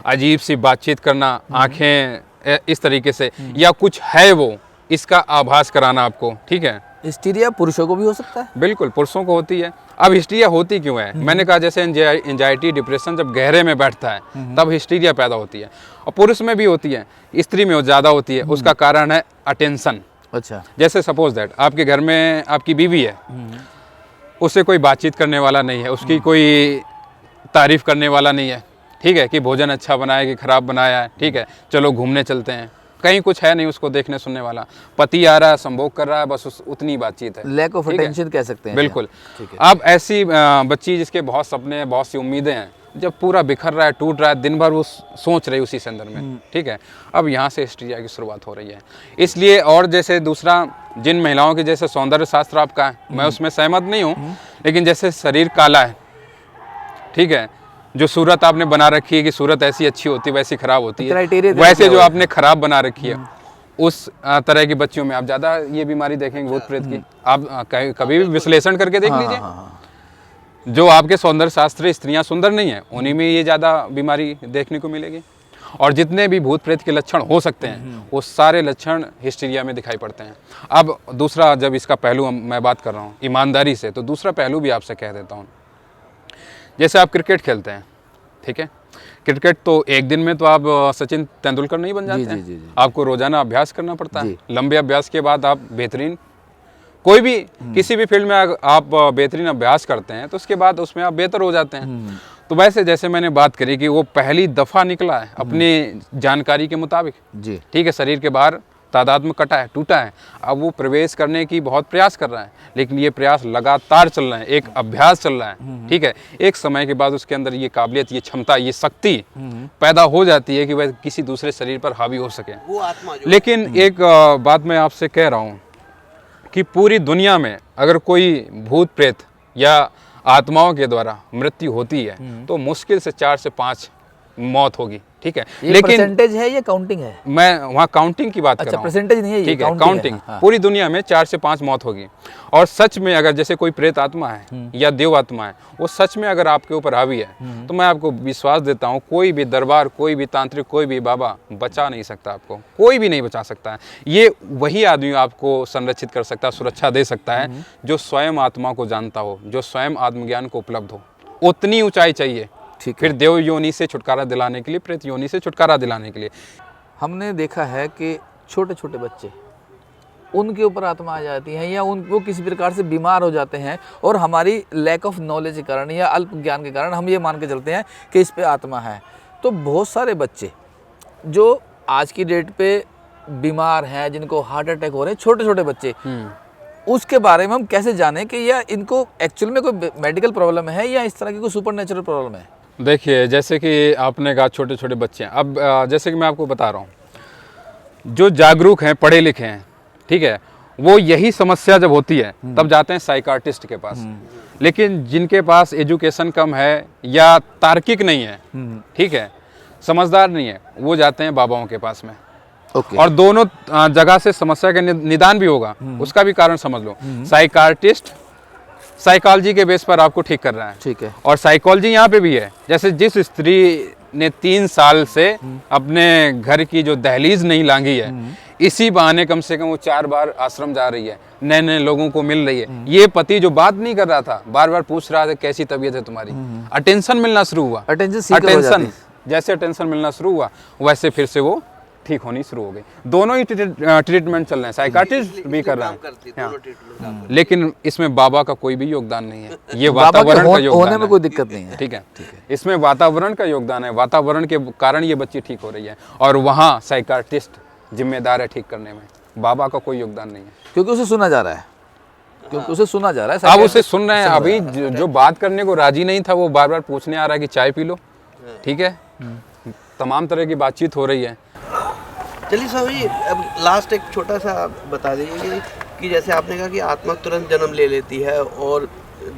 अजीब सी बातचीत करना, आंखें इस तरीके से, या कुछ है वो, इसका आभास कराना आपको, ठीक है। हिस्टीरिया पुरुषों को भी हो सकता है? बिल्कुल, पुरुषों को होती है। अब हिस्टीरिया होती क्यों है? मैंने कहा जैसे एंजाइटी डिप्रेशन जब गहरे में बैठता है तब हिस्टीरिया पैदा होती है, और पुरुष में भी होती है, स्त्री में ज़्यादा होती है। उसका कारण है अटेंशन। अच्छा, जैसे सपोज दैट आपके घर में आपकी बीवी है, उससे कोई बातचीत करने वाला नहीं है, उसकी कोई तारीफ करने वाला नहीं है, ठीक है, कि भोजन अच्छा बनाया कि खराब बनाया है, ठीक है, चलो घूमने चलते हैं, कहीं कुछ है नहीं उसको देखने सुनने वाला। पति आ रहा है, संभोग कर रहा है, बस उतनी बातचीत है, लैक ऑफ अटेंशन कह सकते हैं। बिल्कुल। ठीक है। अब ऐसी बच्ची जिसके बहुत सपने हैं, बहुत सी उम्मीदें हैं, जब पूरा बिखर रहा है, टूट रहा है, दिन भर वो सोच रही उसी संदर्भ में, ठीक है, अब यहाँ से हिस्टीरिया की शुरुआत हो रही है। इसलिए, और जैसे दूसरा, जिन महिलाओं के जैसे सौंदर्य शास्त्र आपका है, मैं उसमें सहमत नहीं हूँ, लेकिन जैसे शरीर काला है, ठीक है, जो सूरत आपने बना रखी है कि सूरत ऐसी अच्छी होती है वैसी खराब होती है, वैसे जो आपने खराब बना रखी है, उस तरह की बच्चियों में आप ज़्यादा ये बीमारी देखेंगे भूत प्रेत की। आप कभी भी विश्लेषण करके देख लीजिए, जो आपके सौंदर्य शास्त्र स्त्रियां सुंदर नहीं है, उन्हीं में ये ज़्यादा बीमारी देखने को मिलेगी। और जितने भी भूत प्रेत के लक्षण हो सकते हैं वो सारे लक्षण हिस्टीरिया में दिखाई पड़ते हैं। अब दूसरा, जब इसका पहलू मैं बात कर रहा हूँ ईमानदारी से, तो दूसरा पहलू भी आपसे कह देता हूँ। जैसे आप क्रिकेट खेलते हैं, ठीक है, क्रिकेट तो एक दिन में तो आप सचिन तेंदुलकर नहीं बन जाते हैं, आपको रोजाना अभ्यास करना पड़ता है। लंबे अभ्यास के बाद आप बेहतरीन कोई भी किसी भी फील्ड में आप बेहतरीन अभ्यास करते हैं तो उसके बाद उसमें आप बेहतर हो जाते हैं। तो वैसे जैसे मैंने बात करी कि वो पहली दफ़ा निकला है अपनी जानकारी के मुताबिक जी। ठीक है, शरीर के बाहर तादाद में कटा है, टूटा है, अब वो प्रवेश करने की बहुत प्रयास कर रहा है, लेकिन ये प्रयास लगातार चल रहे हैं, एक अभ्यास चल रहा है ठीक है। एक समय के बाद उसके अंदर ये काबिलियत, ये क्षमता, ये शक्ति पैदा हो जाती है कि वह किसी दूसरे शरीर पर हावी हो सके। वो आत्मा जो लेकिन एक बात मैं आपसे कह रहा हूँ कि पूरी दुनिया में अगर कोई भूत प्रेत या आत्माओं के द्वारा मृत्यु होती है तो मुश्किल से 4 से 5 मौत होगी ठीक है। ये लेकिन परसेंटेज है या काउंटिंग है? मैं वहाँ काउंटिंग की बात कर अच्छा, रहा हूँ। परसेंटेज नहीं है ये, ठीक है, काउंटिंग है, काउंटिंग हाँ। पूरी दुनिया में 4 से 5 मौत होगी। और सच में अगर जैसे कोई प्रेत आत्मा है या देव आत्मा है, वो सच में अगर आपके ऊपर हावी है तो मैं आपको विश्वास देता हूँ कोई भी दरबार, कोई भी तांत्रिक, कोई भी बाबा बचा नहीं सकता आपको, कोई भी नहीं बचा सकता है। ये वही आदमी आपको संरक्षित कर सकता है, सुरक्षा दे सकता है जो स्वयं आत्मा को जानता हो, जो स्वयं आत्मज्ञान को उपलब्ध हो। उतनी ऊंचाई चाहिए ठीक है। फिर देव योनि से छुटकारा दिलाने के लिए, प्रेत योनि से छुटकारा दिलाने के लिए। हमने देखा है कि छोटे छोटे बच्चे, उनके ऊपर आत्मा आ जाती है या वो किसी प्रकार से बीमार हो जाते हैं और हमारी लैक ऑफ नॉलेज के कारण या अल्प ज्ञान के कारण हम ये मान के चलते हैं कि इस पे आत्मा है। तो बहुत सारे बच्चे जो आज की डेट पे बीमार हैं, जिनको हार्ट अटैक हो रहे हैं, छोटे छोटे बच्चे, उसके बारे में हम कैसे जानें कि या इनको एक्चुअल में कोई मेडिकल प्रॉब्लम है या इस तरह की कोई सुपर नेचुरल प्रॉब्लम है? देखिए, जैसे कि आपने कहा छोटे छोटे बच्चे हैं, अब जैसे कि मैं आपको बता रहा हूँ, जो जागरूक हैं, पढ़े लिखे हैं ठीक है, वो यही समस्या जब होती है तब जाते हैं साइकार्टिस्ट के पास। लेकिन जिनके पास एजुकेशन कम है या तार्किक नहीं है ठीक है, समझदार नहीं है, वो जाते हैं बाबाओं के पास में। ओके। और दोनों जगह से समस्या का निदान भी होगा, उसका भी कारण समझ लो। साइकार्टिस्ट साइकोलॉजी के बेस पर आपको ठीक कर रहा है, ठीक है। और साइकोलॉजी यहाँ पे भी है। जैसे जिस स्त्री ने 3 साल से अपने घर की जो दहलीज नहीं लांघी है, इसी बहाने कम से कम वो 4 बार आश्रम जा रही है, नए नए लोगों को मिल रही है। ये पति जो बात नहीं कर रहा था, बार बार पूछ रहा था कैसी तबीयत है तुम्हारी, अटेंशन मिलना शुरू हुआ। अटेंशन जैसे अटेंशन मिलना शुरू हुआ वैसे फिर से वो ठीक होनी शुरू हो गई। दोनों ही ट्रीटमेंट चल रहे हैं, साइकाट्रिस्ट भी कर रहे हैं, लेकिन इसमें बाबा का कोई भी योगदान नहीं है। ये वातावरण का योगदान होने में कोई दिक्कत नहीं है। ठीक है, इसमें वातावरण का योगदान है, वातावरण के कारण ये बच्ची ठीक हो रही है, और वहाँ साइकाट्रिस्ट जिम्मेदार है ठीक करने में, बाबा का कोई योगदान नहीं है। क्योंकि उसे सुना जा रहा है, क्योंकि उसे सुना जा रहा है। आप उसे सुन रहे हैं। अभी जो बात करने को राजी नहीं था वो बार बार पूछने आ रहा है कि चाय पी लो, ठीक है, तमाम तरह की बातचीत हो रही है। चलिए स्वामी जी, अब लास्ट एक छोटा सा बता दीजिए कि जैसे आपने कहा कि आत्मा तुरंत जन्म ले लेती है और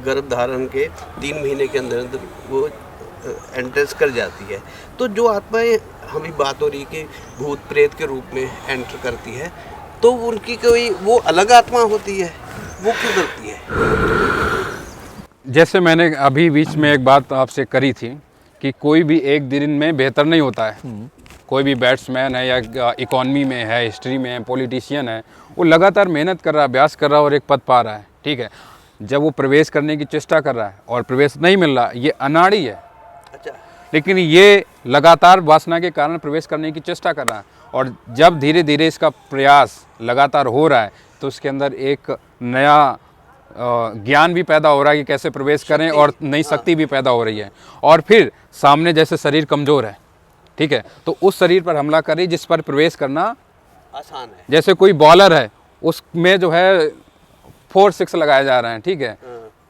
गर्भ धारण के 3 महीने के अंदर अंदर वो एंट्रेंस कर जाती है, तो जो आत्माएं हमें बात हो रही कि भूत प्रेत के रूप में एंटर करती है, तो उनकी कोई वो अलग आत्मा होती है, वो क्यों करती है? जैसे मैंने अभी बीच में एक बात आपसे करी थी कि कोई भी एक दिन में बेहतर नहीं होता है। कोई भी बैट्समैन है या इकॉनमी में है, हिस्ट्री में है, पॉलिटिशियन है, वो लगातार मेहनत कर रहा है, अभ्यास कर रहा है और एक पद पा रहा है, ठीक है। जब वो प्रवेश करने की चेष्टा कर रहा है और प्रवेश नहीं मिल रहा, ये अनाड़ी है। अच्छा। लेकिन ये लगातार वासना के कारण प्रवेश करने की चेष्टा कर रहा है, और जब धीरे धीरे इसका प्रयास लगातार हो रहा है तो उसके अंदर एक नया ज्ञान भी पैदा हो रहा है कि कैसे प्रवेश करें, और नई शक्ति भी पैदा हो रही है। और फिर सामने जैसे शरीर कमज़ोर है, ठीक है, तो उस शरीर पर हमला करें जिस पर प्रवेश करना आसान है। जैसे कोई बॉलर है, उसमें जो है 4-6 लगाए जा रहे हैं, ठीक है,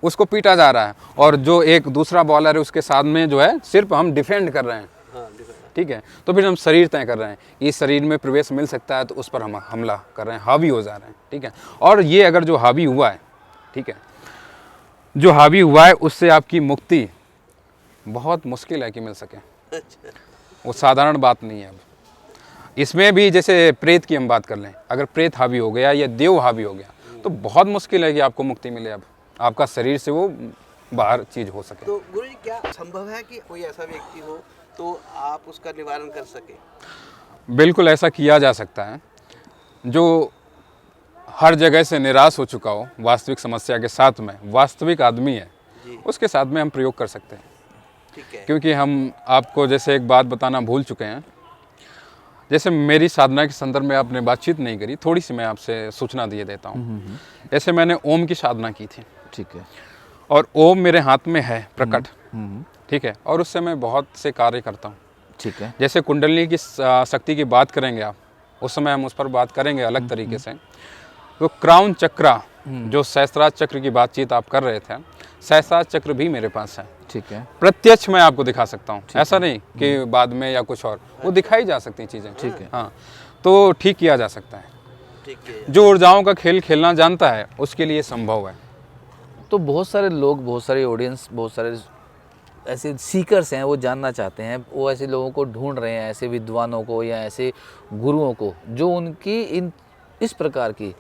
उसको पीटा जा रहा है, और जो एक दूसरा बॉलर है उसके साथ में जो है सिर्फ हम डिफेंड कर रहे हैं, ठीक है। तो फिर हम शरीर तय कर रहे हैं, इस शरीर में प्रवेश मिल सकता है तो उस पर हम हमला कर रहे हैं, हावी हो जा रहे हैं, ठीक है। और ये अगर जो हावी हुआ है, ठीक है, जो हावी हुआ है उससे आपकी मुक्ति बहुत मुश्किल है कि मिल सके। वो साधारण बात नहीं है। अब इसमें भी जैसे प्रेत की हम बात कर लें, अगर प्रेत हावी हो गया या देव हावी हो गया तो बहुत मुश्किल है कि आपको मुक्ति मिले, अब आपका शरीर से वो बाहर चीज़ हो सके। तो गुरु जी, क्या संभव है कि कोई ऐसा व्यक्ति हो तो आप उसका निवारण कर सके? बिल्कुल ऐसा किया जा सकता है। जो हर जगह से निराश हो चुका हो वास्तविक समस्या के साथ में, वास्तविक आदमी है, उसके साथ में हम प्रयोग कर सकते हैं। ठीक है। क्योंकि हम आपको जैसे एक बात बताना भूल चुके हैं जैसे मेरी साधना के संदर्भ में आपने बातचीत नहीं करी, थोड़ी सी मैं आपसे सूचना दिए देता हूँ। जैसे मैंने ओम की साधना की थी, ठीक है। और ओम मेरे हाथ में है प्रकट, ठीक है, और उससे मैं बहुत से कार्य करता हूँ। ठीक है। जैसे कुंडलिनी की शक्ति की बात करेंगे आप, उस समय हम उस पर बात करेंगे अलग तरीके से। तो क्राउन चक्र, जो सहस्त्रार चक्र की बातचीत आप कर रहे थे, सहस्त्रार चक्र भी मेरे पास है। ठीक है। प्रत्यक्ष मैं आपको दिखा सकता हूँ, ऐसा नहीं कि बाद में या कुछ और, वो दिखाई जा सकती चीज़ें। ठीक है। हाँ, तो ठीक किया जा सकता है। जो ऊर्जाओं का खेल खेलना जानता है उसके लिए संभव है। तो बहुत सारे लोग, बहुत सारे ऑडियंस, बहुत सारे ऐसे सीकर्स हैं, वो जानना चाहते हैं, वो ऐसे लोगों को ढूंढ रहे हैं, ऐसे विद्वानों को या ऐसे गुरुओं को जो उनकी इस प्रकार की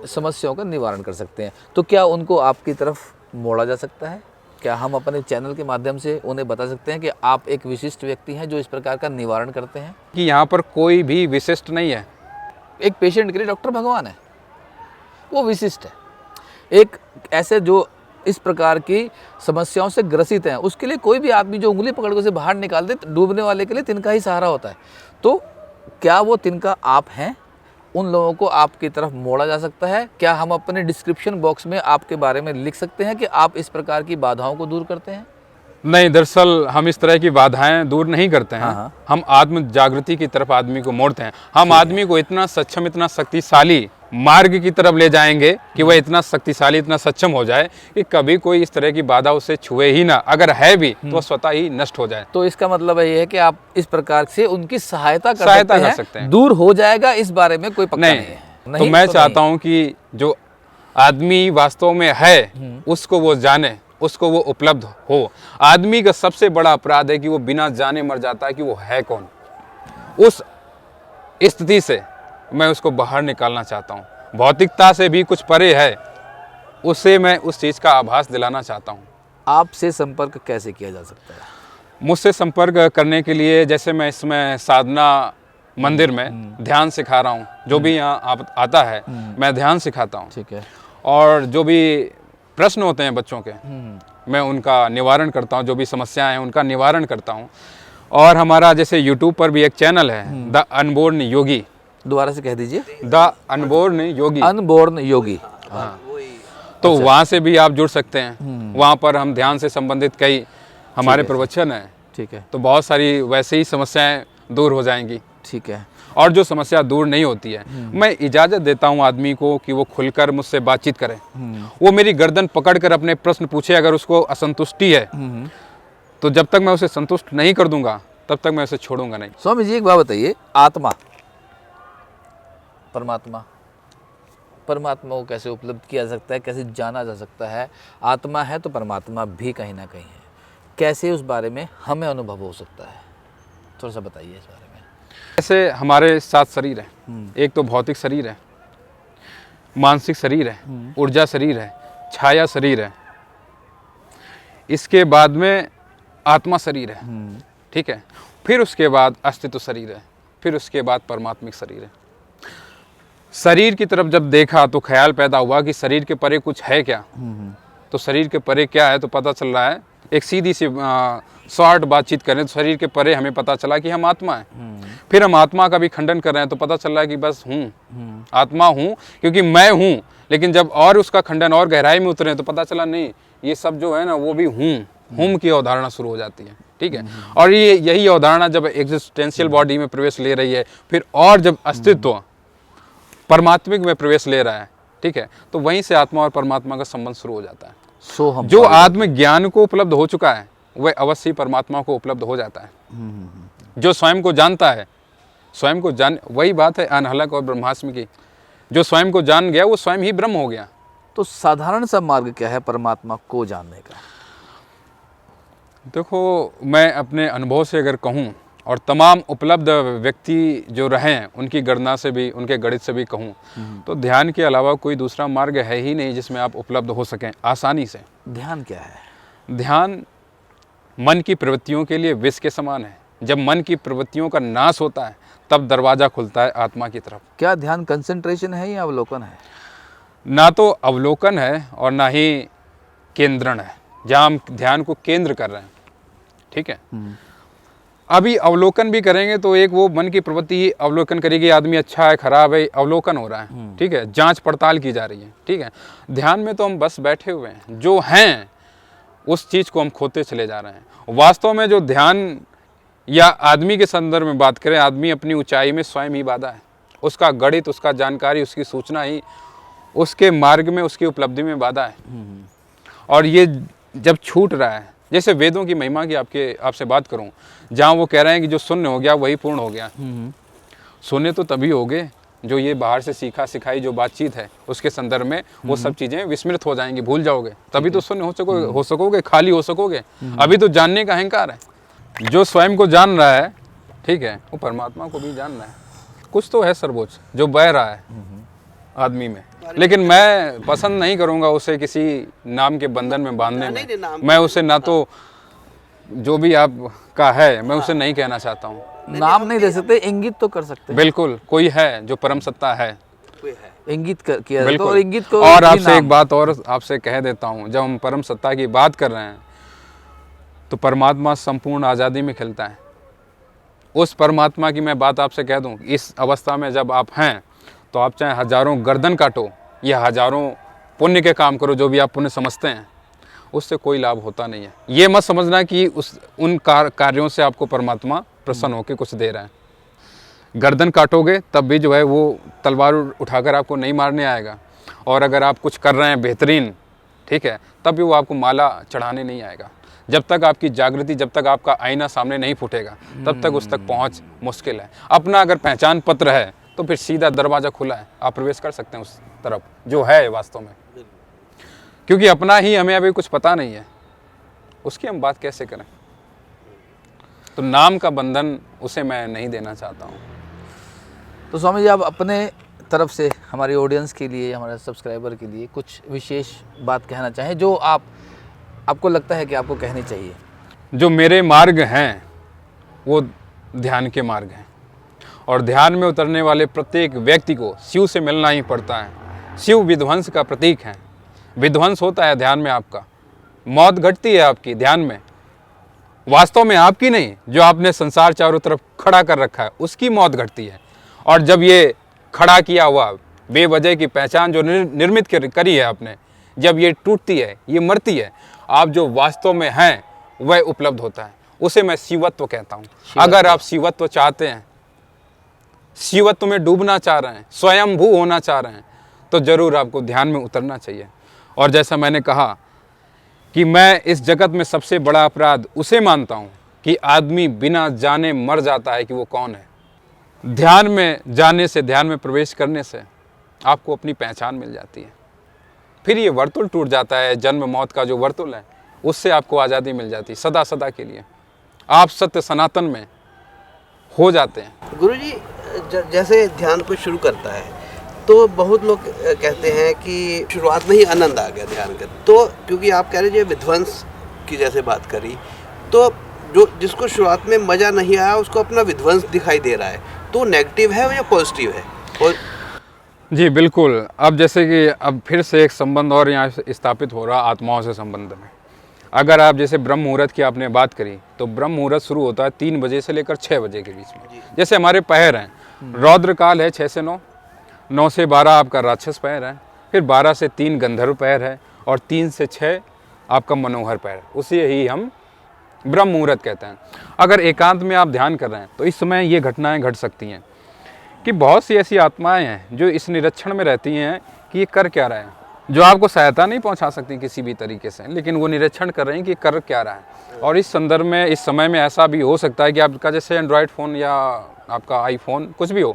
समस्याओं का निवारण कर सकते हैं। तो क्या उनको आपकी तरफ मोड़ा जा सकता है? क्या हम अपने चैनल के माध्यम से उन्हें बता सकते हैं कि आप एक विशिष्ट व्यक्ति हैं जो इस प्रकार का निवारण करते हैं? कि यहाँ पर कोई भी विशिष्ट नहीं है। एक पेशेंट के लिए डॉक्टर भगवान है, वो विशिष्ट है। एक ऐसे जो इस प्रकार की समस्याओं से ग्रसित हैं, उसके लिए कोई भी आदमी जो उंगली पकड़ के उसे बाहर निकाल दे, डूबने वाले के लिए तिनका ही सहारा होता है। तो क्या वो तिनका आप हैं? उन लोगों को आपकी तरफ मोड़ा जा सकता है? क्या हम अपने डिस्क्रिप्शन बॉक्स में आपके बारे में लिख सकते हैं कि आप इस प्रकार की बाधाओं को दूर करते हैं? नहीं, दरअसल हम इस तरह की बाधाएं दूर नहीं करते हैं। हाँ। हम आत्म जागृति की तरफ आदमी को मोड़ते हैं। हम आदमी को इतना सक्षम, इतना शक्तिशाली मार्ग की तरफ ले जाएंगे कि वह इतना शक्तिशाली, इतना सक्षम हो जाए कि कभी कोई इस तरह की बाधा उसे छुए ही ना। अगर है भी तो वह स्वतः ही नष्ट हो जाए। तो इसका मतलब ये है कि आप इस प्रकार से उनकी सहायता कर सकते हैं। दूर हो जाएगा इस बारे में कोई पक्का नहीं है। तो मैं चाहता हूँ कि जो आदमी वास्तव में है उसको वो जाने, उसको वो उपलब्ध हो। आदमी का सबसे बड़ा अपराध है कि वो बिना जाने मर जाता है कि वो है कौन। उस स्थिति से मैं उसको बाहर निकालना चाहता हूँ। भौतिकता से भी कुछ परे है, उसे मैं उस चीज़ का आभास दिलाना चाहता हूँ। आपसे संपर्क कैसे किया जा सकता है? मुझसे संपर्क करने के लिए, जैसे मैं इसमें साधना मंदिर में ध्यान सिखा रहा हूँ, जो भी यहाँ आता है मैं ध्यान सिखाता हूँ। ठीक है। और जो भी प्रश्न होते हैं बच्चों के, मैं उनका निवारण करता हूँ। जो भी समस्याएं हैं उनका निवारण करता हूँ। और हमारा जैसे YouTube पर भी एक चैनल है, द अनबोर्न योगी। दोबारा से कह दीजिए। The unborn Yogi. अनबोर्न योगी। हाँ। तो वहाँ से भी आप जुड़ सकते हैं। वहाँ पर हम ध्यान से संबंधित कई हमारे प्रवचन हैं। ठीक है। तो बहुत सारी वैसे ही समस्याएं दूर हो जाएंगी। ठीक है। और जो समस्या दूर नहीं होती है, मैं इजाज़त देता हूँ आदमी को कि वो खुलकर मुझसे बातचीत करे। वो मेरी गर्दन पकड़कर अपने प्रश्न पूछे। अगर उसको असंतुष्टि है तो जब तक मैं उसे संतुष्ट नहीं कर दूंगा तब तक मैं उसे छोड़ूंगा नहीं। स्वामी जी, एक बात बताइए, आत्मा, परमात्मा, परमात्मा को कैसे उपलब्ध किया जा सकता है, कैसे जाना जा सकता है? आत्मा है तो परमात्मा भी कहीं ना कहीं है, कैसे उस बारे में हमें अनुभव हो सकता है? थोड़ा सा बताइए इस बारे में। जैसे हमारे 7 शरीर हैं। एक तो भौतिक शरीर है, मानसिक शरीर है, ऊर्जा शरीर है, छाया शरीर है, इसके बाद में आत्मा शरीर है, ठीक है, फिर उसके बाद अस्तित्व शरीर है, फिर उसके बाद परमात्मिक शरीर है। शरीर की तरफ जब देखा तो ख्याल पैदा हुआ कि शरीर के परे कुछ है क्या। तो शरीर के परे क्या है तो पता चल रहा है, एक सीधी सी शॉर्ट बातचीत करें तो शरीर के परे हमें पता चला कि हम आत्मा हैं। फिर हम आत्मा का भी खंडन कर रहे हैं तो पता चल रहा है कि बस हूँ, आत्मा हूँ, क्योंकि मैं हूँ। लेकिन जब और उसका खंडन और गहराई में उतरे तो पता चला नहीं, ये सब जो है ना वो भी हूँ की अवधारणा शुरू हो जाती है। ठीक है। और ये यही अवधारणा जब एग्जिस्टेंशियल बॉडी में प्रवेश ले रही है, फिर और जब अस्तित्व परमात्मिक में प्रवेश ले रहा है, ठीक है, तो वहीं से आत्मा और परमात्मा का संबंध शुरू हो जाता है। जो आत्मज्ञान को उपलब्ध हो चुका है वह अवश्य परमात्मा को उपलब्ध हो जाता है। जो स्वयं को जानता है, स्वयं को जान, वही बात है अनहलक और ब्रह्मास्मि की। जो स्वयं को जान गया वो स्वयं ही ब्रह्म हो गया। तो साधारण सा मार्ग क्या है परमात्मा को जानने का? देखो, मैं अपने अनुभव से अगर कहूँ और तमाम उपलब्ध व्यक्ति जो रहे हैं उनकी गणना से भी, उनके गणित से भी कहूँ तो ध्यान के अलावा कोई दूसरा मार्ग है ही नहीं जिसमें आप उपलब्ध हो सकें आसानी से। ध्यान क्या है? ध्यान मन की प्रवृत्तियों के लिए विष के समान है। जब मन की प्रवृत्तियों का नाश होता है तब दरवाज़ा खुलता है आत्मा की तरफ। क्या ध्यान कंसंट्रेशन है या अवलोकन है? ना तो अवलोकन है और ना ही केंद्रण है, जहाँ हम ध्यान को केंद्र कर रहे हैं। ठीक है। अभी अवलोकन भी करेंगे तो एक वो मन की प्रवृत्ति अवलोकन करेगी, आदमी अच्छा है खराब है, अवलोकन हो रहा है, ठीक है, जांच पड़ताल की जा रही है, ठीक है। ध्यान में तो हम बस बैठे हुए हैं, जो हैं उस चीज़ को हम खोते चले जा रहे हैं। वास्तव में जो ध्यान या आदमी के संदर्भ में बात करें, आदमी अपनी ऊंचाई में स्वयं ही बाधा है, उसका गणित, उसका जानकारी, उसकी सूचना ही उसके मार्ग में, उसकी उपलब्धि में बाधा है। और ये जब छूट रहा है, जैसे वेदों की महिमा की आपसे बात करूं, जहां वो कह रहे हैं कि जो शून्य हो गया वही पूर्ण हो गया। शून्य तो तभी हो गए जो ये बाहर से सीखा सिखाई जो बातचीत है उसके संदर्भ में वो सब चीज़ें विस्मृत हो जाएंगी, भूल जाओगे, तभी तो शून्य हो सकोगे, खाली हो सकोगे। अभी तो जानने का अहंकार है। जो स्वयं को जान रहा है, ठीक है, वो परमात्मा को भी जान रहा है। कुछ तो है सर्वोच्च जो बह रहा है आदमी में, लेकिन मैं पसंद नहीं करूंगा उसे किसी नाम के बंधन में बांधने में। मैं उसे ना तो जो भी आपका है मैं उसे नहीं कहना चाहता हूँ, नाम नहीं दे सकते, इंगित तो कर सकते हैं। बिल्कुल, कोई है जो परम सत्ता है, इंगित किया जाता है, बिल्कुल। और इंगित को और भी आपसे नाम। एक बात और आपसे कह देता हूँ, जब हम परम सत्ता की बात कर रहे हैं तो परमात्मा संपूर्ण आज़ादी में खिलता है। उस परमात्मा की मैं बात आपसे कह दूँ, इस अवस्था में जब आप हैं तो आप चाहे हजारों गर्दन काटो या हजारों पुण्य के काम करो, जो भी आप पुण्य समझते हैं, उससे कोई लाभ होता नहीं है। ये मत समझना कि उन कार्यों से आपको परमात्मा प्रसन्न होकर कुछ दे रहा है। गर्दन काटोगे तब भी जो है वो तलवार उठाकर आपको नहीं मारने आएगा, और अगर आप कुछ कर रहे हैं बेहतरीन, ठीक है, तब भी वो आपको माला चढ़ाने नहीं आएगा। जब तक आपकी जागृति, जब तक आपका आईना सामने नहीं फूटेगा, तब तक उस तक पहुंच मुश्किल है। अपना अगर पहचान पत्र है तो फिर सीधा दरवाज़ा खुला है, आप प्रवेश कर सकते हैं उस तरफ जो है वास्तव में, क्योंकि अपना ही हमें अभी कुछ पता नहीं है, उसकी हम बात कैसे करें। तो नाम का बंधन उसे मैं नहीं देना चाहता हूँ। तो स्वामी जी, आप अपने तरफ से हमारी ऑडियंस के लिए, हमारे सब्सक्राइबर के लिए कुछ विशेष बात कहना चाहें जो आपको लगता है कि आपको कहनी चाहिए। जो मेरे मार्ग हैं वो ध्यान के मार्ग हैं, और ध्यान में उतरने वाले प्रत्येक व्यक्ति को शिव से मिलना ही पड़ता है। शिव विध्वंस का प्रतीक है, विध्वंस होता है ध्यान में, आपका मौत घटती है आपकी ध्यान में, वास्तव में आपकी नहीं, जो आपने संसार चारों तरफ खड़ा कर रखा है उसकी मौत घटती है। और जब ये खड़ा किया हुआ बेवजह की पहचान जो निर्मित करी है आपने, जब ये टूटती है, ये मरती है, आप जो वास्तव में हैं वह उपलब्ध होता है, उसे मैं शिवत्व कहता हूँ। अगर आप शिवत्व चाहते हैं, शिवत्व में डूबना चाह रहे हैं, स्वयंभू होना चाह रहे हैं, तो जरूर आपको ध्यान में उतरना चाहिए। और जैसा मैंने कहा कि मैं इस जगत में सबसे बड़ा अपराध उसे मानता हूँ कि आदमी बिना जाने मर जाता है कि वो कौन है। ध्यान में जाने से, ध्यान में प्रवेश करने से आपको अपनी पहचान मिल जाती है, फिर ये वर्तुल टूट जाता है, जन्म मौत का जो वर्तुल है उससे आपको आज़ादी मिल जाती है सदा सदा के लिए, आप सत्य सनातन में हो जाते हैं। गुरुजी, जैसे ध्यान को शुरू करता है तो बहुत लोग कहते हैं कि शुरुआत में ही आनंद आ गया ध्यान का, तो क्योंकि आप कह रहे हैं विध्वंस की जैसे बात करी, तो जो जिसको शुरुआत में मज़ा नहीं आया उसको अपना विध्वंस दिखाई दे रहा है, तो नेगेटिव है या पॉजिटिव है? और जी बिल्कुल, अब जैसे कि अब फिर से एक संबंध और यहाँ स्थापित हो रहा आत्माओं से संबंध में। अगर आप जैसे ब्रह्म मुहूर्त की आपने बात करी, तो ब्रह्म मुहूर्त शुरू होता है 3 बजे से लेकर 6 बजे के बीच में। जैसे हमारे पहर हैं, रौद्र काल है 6 से 9, 9 से 12 आपका राक्षस पहर है, फिर 12 से 3 गंधर्व पहर है, और 3 से 6 आपका मनोहर पहर, उसे ही हम ब्रह्म मुहूर्त कहते हैं। अगर एकांत में आप ध्यान कर रहे हैं तो इस समय ये घटनाएं घट सकती हैं कि बहुत सी ऐसी आत्माएं हैं जो इस निरीक्षण में रहती हैं कि ये कर क्या रहा है, जो आपको सहायता नहीं पहुंचा सकती किसी भी तरीके से, लेकिन वो निरीक्षण कर रहे हैं कि कर क्या रहा है। और इस संदर्भ में, इस समय में ऐसा भी हो सकता है कि आपका जैसे एंड्रॉयड फ़ोन या आपका आईफोन कुछ भी हो,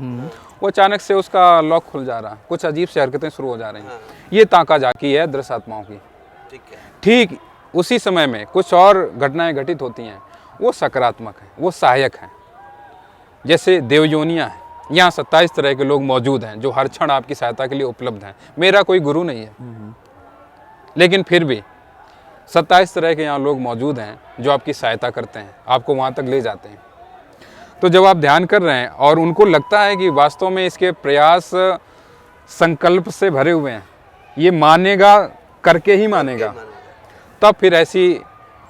वो अचानक से उसका लॉक खुल जा रहा है, कुछ अजीब सी हरकतें शुरू हो जा रही हैं। ये ताका झाकी है दृश्य आत्माओं की। ठीक उसी समय में कुछ और घटनाएं घटित होती हैं, वो सकारात्मक हैं, वो सहायक हैं। जैसे देवयोनियाँ हैं, यहाँ 27 तरह के लोग मौजूद हैं जो हर क्षण आपकी सहायता के लिए उपलब्ध हैं। मेरा कोई गुरु नहीं है, लेकिन फिर भी 27 तरह के यहाँ लोग मौजूद हैं जो आपकी सहायता करते हैं, आपको वहाँ तक ले जाते हैं। तो जब आप ध्यान कर रहे हैं और उनको लगता है कि वास्तव में इसके प्रयास संकल्प से भरे हुए हैं, ये मानेगा, करके ही मानेगा, तब फिर ऐसी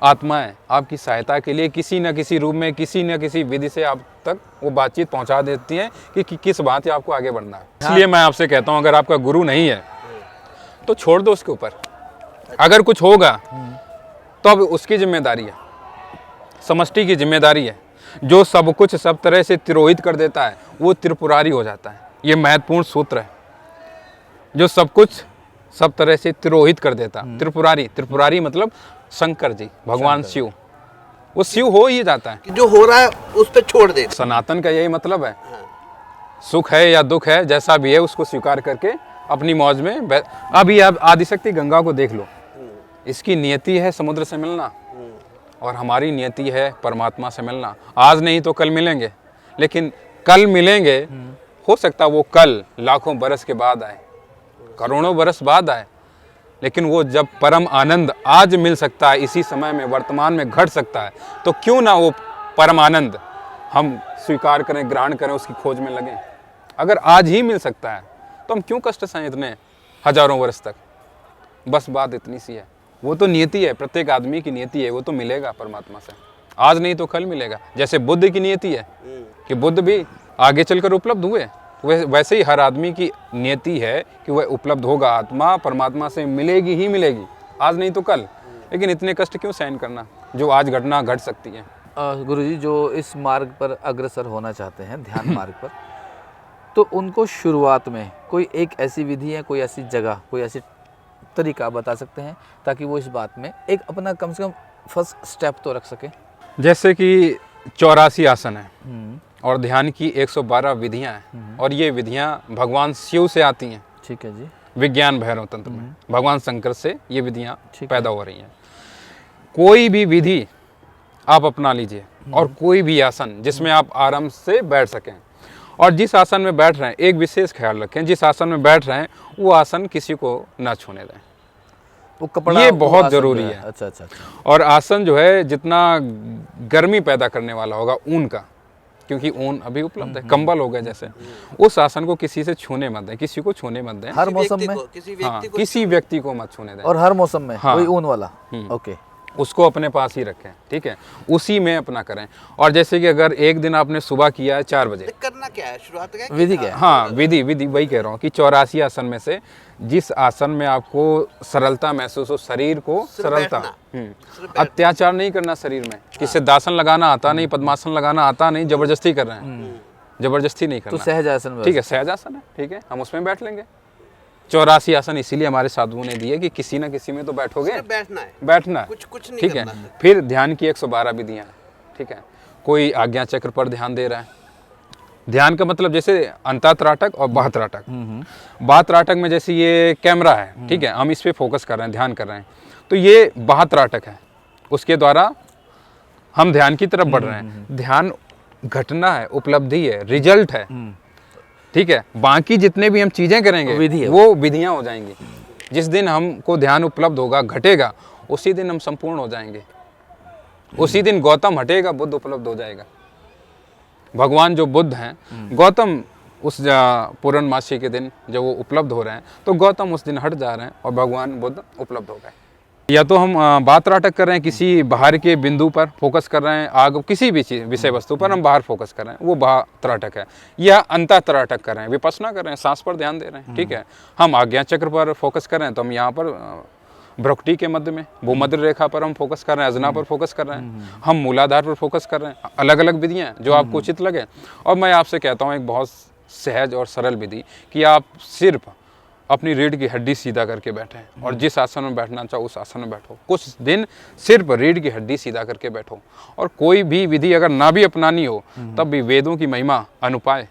आत्माएं आपकी सहायता के लिए किसी न किसी रूप में, किसी न किसी विधि से आप तक वो बातचीत पहुंचा देती हैं कि किस बात से आपको आगे बढ़ना है। इसलिए मैं आपसे कहता हूं, अगर आपका गुरु नहीं है तो छोड़ दो उसके ऊपर। अगर कुछ होगा तो अब उसकी जिम्मेदारी है, समष्टि की जिम्मेदारी है। जो सब कुछ सब तरह से तिरोहित कर देता है वो त्रिपुरारी हो जाता है। ये महत्वपूर्ण सूत्र है। जो सब कुछ सब तरह से तिरोहित कर देता, त्रिपुरारी, त्रिपुरारी मतलब शंकर जी, भगवान शिव, वो शिव हो ही जाता है। कि जो हो रहा है उस पर छोड़ दे। सनातन का यही मतलब है। सुख है या दुख है, जैसा भी है उसको स्वीकार करके अपनी मौज में अभी आप आदिशक्ति गंगा को देख लो, इसकी नियति है समुद्र से मिलना और हमारी नियति है परमात्मा से मिलना। आज नहीं तो कल मिलेंगे, लेकिन कल मिलेंगे, हो सकता वो कल लाखों बरस के बाद आए, करोड़ों बरस बाद आए, लेकिन वो जब परम आनंद आज मिल सकता है, इसी समय में वर्तमान में घट सकता है, तो क्यों ना वो परम आनंद हम स्वीकार करें, ग्रहण करें, उसकी खोज में लगें। अगर आज ही मिल सकता है तो हम क्यों कष्ट सहें इतने हजारों वर्ष तक। बस बात इतनी सी है। वो तो नियति है, प्रत्येक आदमी की नियति है, वो तो मिलेगा परमात्मा से, आज नहीं तो कल मिलेगा। जैसे बुद्ध की नियति है कि बुद्ध भी आगे चलकर उपलब्ध हुए, वैसे ही हर आदमी की नियति है कि वह उपलब्ध होगा, आत्मा परमात्मा से मिलेगी ही मिलेगी, आज नहीं तो कल। लेकिन इतने कष्ट क्यों सहन करना जो आज घटना घट सकती है। गुरुजी, जो इस मार्ग पर अग्रसर होना चाहते हैं, ध्यान मार्ग पर, तो उनको शुरुआत में कोई एक ऐसी विधि है, कोई ऐसी जगह, कोई ऐसी तरीका बता सकते हैं ताकि वो इस बात में एक अपना कम से कम फर्स्ट स्टेप तो रख सके? जैसे कि 84 आसन है और ध्यान की 112 विधियां हैं, और ये विधियां भगवान शिव से आती हैं। ठीक है जी। विज्ञान भैरव तंत्र में भगवान शंकर से ये विधियां पैदा हो रही हैं। कोई भी विधि आप अपना लीजिए और कोई भी आसन जिसमें आप आराम से बैठ सकें, और जिस आसन में बैठ रहे हैं एक विशेष ख्याल रखें, जिस आसन में बैठ रहे हैं वो आसन किसी को ना छूने दें। वो कपड़ा, ये वो बहुत आसन जरूरी जो है। अच्छा। और आसन जो है जितना गर्मी पैदा करने वाला होगा ऊन का, क्योंकि ऊन अभी उपलब्ध है, कंबल हो गए जैसे, उस आसन को किसी से छूने मत दें, किसी को छूने मत दें। हर मौसम में, किसी व्यक्ति को मत छूने दें, और हर मौसम में वही ऊन वाला। ओके, उसको अपने पास ही रखें, ठीक है, उसी में अपना करें। और जैसे कि अगर एक दिन आपने सुबह किया है 4 बजे, करना क्या है, शुरुआत क्या है, विधि क्या है? हाँ, विधि वही कह रहा हूँ कि 84 आसन में से जिस आसन में आपको सरलता महसूस हो, शरीर को सरलता, अत्याचार नहीं करना शरीर में, किसी दासन लगाना आता नहीं, पद्मासन लगाना आता नहीं, जबरदस्ती कर रहे हैं, जबरदस्ती नहीं करना। तो सहज आसन, ठीक है, सहज आसन है, ठीक है, हम उसमें बैठ लेंगे। 84 आसन इसीलिए हमारे साधुओं ने दिए कि किसी ना किसी में तो बैठोगे, बैठना है, कुछ नहीं ठीक है। फिर ध्यान की 112 विधियां, ठीक है। कोई आज्ञा चक्र पर ध्यान दे रहा है। ध्यान का मतलब जैसे अंतःत्राटक और बाह्यत्राटक। बाह्यत्राटक में जैसे ये कैमरा है, ठीक है, हम इस पे फोकस कर रहे हैं, ध्यान कर रहे हैं, तो ये बाह्यत्राटक है, उसके द्वारा हम ध्यान की तरफ बढ़ रहे हैं। ध्यान घटना है, उपलब्धि है, रिजल्ट है, ठीक है। बाकी जितने भी हम चीजें करेंगे वो विधियां हो जाएंगी। जिस दिन हमको ध्यान उपलब्ध होगा, घटेगा, उसी दिन हम संपूर्ण हो जाएंगे। उसी दिन गौतम हटेगा, बुद्ध उपलब्ध हो जाएगा। भगवान जो बुद्ध हैं, गौतम उस पूर्णमासी के दिन जब वो उपलब्ध हो रहे हैं, तो गौतम उस दिन हट जा रहे हैं और भगवान बुद्ध उपलब्ध हो गए। या तो हम बाह्यत्राटक कर रहे हैं, किसी बाहर के बिंदु पर फोकस कर रहे हैं, आग किसी भी चीज विषय वस्तु पर हम बाहर फोकस कर रहे हैं, वो बाह्यत्राटक है। या अंतःत्राटक कर रहे हैं, विपश्यना कर रहे हैं, सांस पर ध्यान दे रहे हैं, ठीक है। हम आज्ञा चक्र पर फोकस कर रहे हैं, तो हम यहाँ पर भ्रुकुटी के मध्य में भूमध्य रेखा पर हम फोकस कर रहे हैं, अजना पर फोकस कर रहे हैं, हम मूलाधार पर फोकस कर रहे हैं। अलग अलग विधियां जो आपको उचित लगे। और मैं आपसे कहता हूँ एक बहुत सहज और सरल विधि कि आप सिर्फ अपनी रीढ़ की हड्डी सीधा करके बैठें और जिस आसन में बैठना चाहो उस आसन में बैठो। कुछ दिन सिर्फ रीढ़ की हड्डी सीधा करके बैठो। और कोई भी विधि अगर ना भी अपनानी हो तब भी वेदों की महिमा अनुपाय,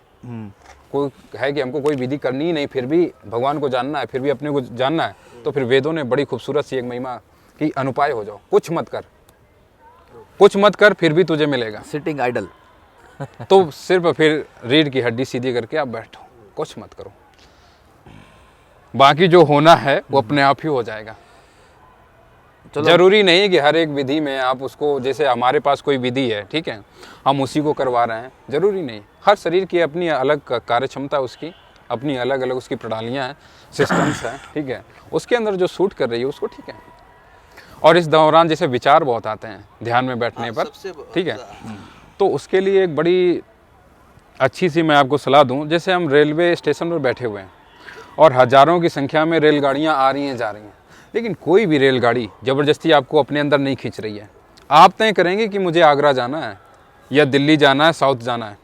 कोई है कि हमको कोई विधि करनी ही नहीं, फिर भी भगवान को जानना है, फिर भी अपने को जानना है, तो फिर वेदों ने बड़ी खूबसूरत सी एक महिमा की अनुपाय हो जाओ। कुछ मत कर, कुछ मत कर, फिर भी तुझे मिलेगा। सिटिंग आइडल तो सिर्फ फिर रीढ़ की हड्डी सीधी करके आप बैठो, कुछ मत करो, बाकी जो होना है वो अपने आप ही हो जाएगा। जरूरी नहीं कि हर एक विधि में आप उसको, जैसे हमारे पास कोई विधि है, ठीक है, हम उसी को करवा रहे हैं, जरूरी नहीं। हर शरीर की अपनी अलग कार्य क्षमता, उसकी अपनी अलग अलग उसकी प्रणालियां हैं, सिस्टम्स हैं, ठीक है, उसके अंदर जो सूट कर रही है उसको, ठीक है। और इस दौरान जैसे विचार बहुत आते हैं ध्यान में बैठने पर, ठीक है, तो उसके लिए एक बड़ी अच्छी सी मैं आपको सलाह दूं, जैसे हम रेलवे स्टेशन पर बैठे हुए हैं और हज़ारों की संख्या में रेलगाड़ियां आ रही हैं जा रही हैं, लेकिन कोई भी रेलगाड़ी ज़बरदस्ती आपको अपने अंदर नहीं खींच रही है। आप तय करेंगे कि मुझे आगरा जाना है या दिल्ली जाना है, साउथ जाना है,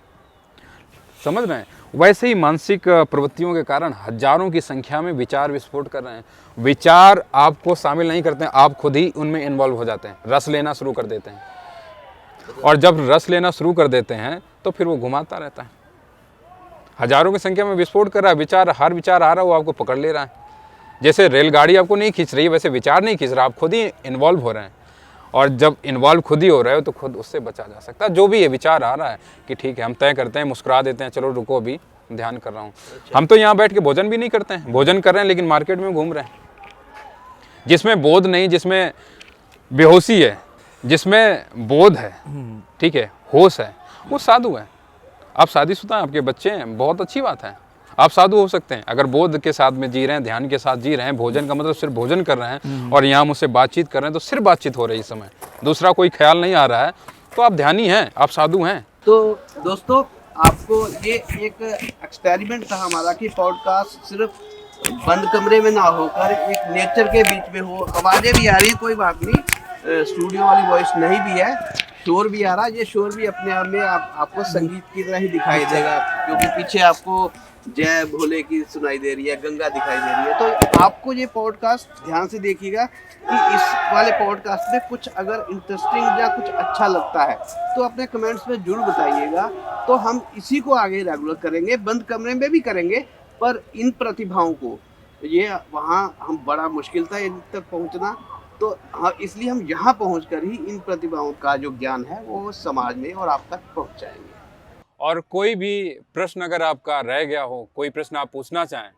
समझ रहे हैं। वैसे ही मानसिक प्रवृत्तियों के कारण हज़ारों की संख्या में विचार विस्फोट कर रहे हैं। विचार आपको शामिल नहीं करते हैं, आप खुद ही उनमें इन्वॉल्व हो जाते हैं, रस लेना शुरू कर देते हैं। और जब रस लेना शुरू कर देते हैं तो फिर वो घुमाता रहता है। हज़ारों की संख्या में विस्फोट कर रहा है, विचार, हर विचार आ रहा है वो आपको पकड़ ले रहा है। जैसे रेलगाड़ी आपको नहीं खींच रही है, वैसे विचार नहीं खींच रहा, आप खुद ही इन्वॉल्व हो रहे हैं। और जब इन्वॉल्व खुद ही हो रहे हो तो खुद उससे बचा जा सकता है। जो भी ये विचार आ रहा है कि ठीक है, हम तय करते हैं, मुस्कुरा देते हैं, चलो रुको अभी ध्यान कर रहा हूँ। हम तो यहाँ बैठ के भोजन भी नहीं करते हैं, भोजन कर रहे हैं लेकिन मार्केट में घूम रहे हैं। जिसमें बोध नहीं, जिसमें बेहोशी है, जिसमें बोध है, ठीक है, होश है, वो साधु है। आप शादीशुदा हैं, आपके बच्चे हैं, बहुत अच्छी बात है, आप साधु हो सकते हैं। अगर बोध के साथ में जी रहे हैं, ध्यान के साथ जी रहे हैं, भोजन का मतलब सिर्फ भोजन कर रहे हैं और यहाँ मुझसे बातचीत कर रहे हैं, तो सिर्फ बातचीत हो रही है इस समय, दूसरा कोई ख्याल नहीं आ रहा है, तो आप ध्यानी हैं, आप साधु हैं। तो दोस्तों, आपको ये एक एक्सपेरिमेंट था हमारा कि पॉडकास्ट सिर्फ बंद कमरे में ना होकर एक नेचर के बीच में हो। आवाज़ें भी आ रही है, कोई बात नहीं, स्टूडियो वाली वॉइस नहीं भी है, शोर भी आ रहा है। ये शोर भी अपने आप में आपको संगीत की तरह ही दिखाई देगा, क्योंकि पीछे आपको जय भोले की सुनाई दे रही है, गंगा दिखाई दे रही है। तो आपको ये पॉडकास्ट ध्यान से देखिएगा कि इस वाले पॉडकास्ट में कुछ अगर इंटरेस्टिंग या कुछ अच्छा लगता है तो अपने कमेंट्स में जरूर बताइएगा। तो हम इसी को आगे रेगुलर करेंगे, बंद कमरे में भी करेंगे, पर इन प्रतिभाओं को, ये वहाँ हम बड़ा मुश्किल था इन तक पहुँचना, तो हाँ, इसलिए हम यहाँ पहुँचकर ही इन प्रतिभाओं का जो ज्ञान है वो समाज में और आप तक पहुँचाएंगे। और कोई भी प्रश्न अगर आपका रह गया हो, कोई प्रश्न आप पूछना चाहें,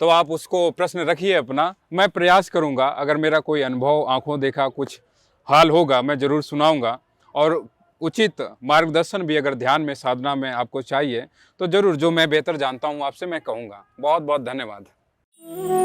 तो आप उसको प्रश्न रखिए अपना, मैं प्रयास करूंगा, अगर मेरा कोई अनुभव, आंखों देखा कुछ हाल होगा, मैं ज़रूर सुनाऊंगा। और उचित मार्गदर्शन भी अगर ध्यान में, साधना में आपको चाहिए, तो ज़रूर जो मैं बेहतर जानता हूं आपसे मैं कहूँगा। बहुत बहुत धन्यवाद।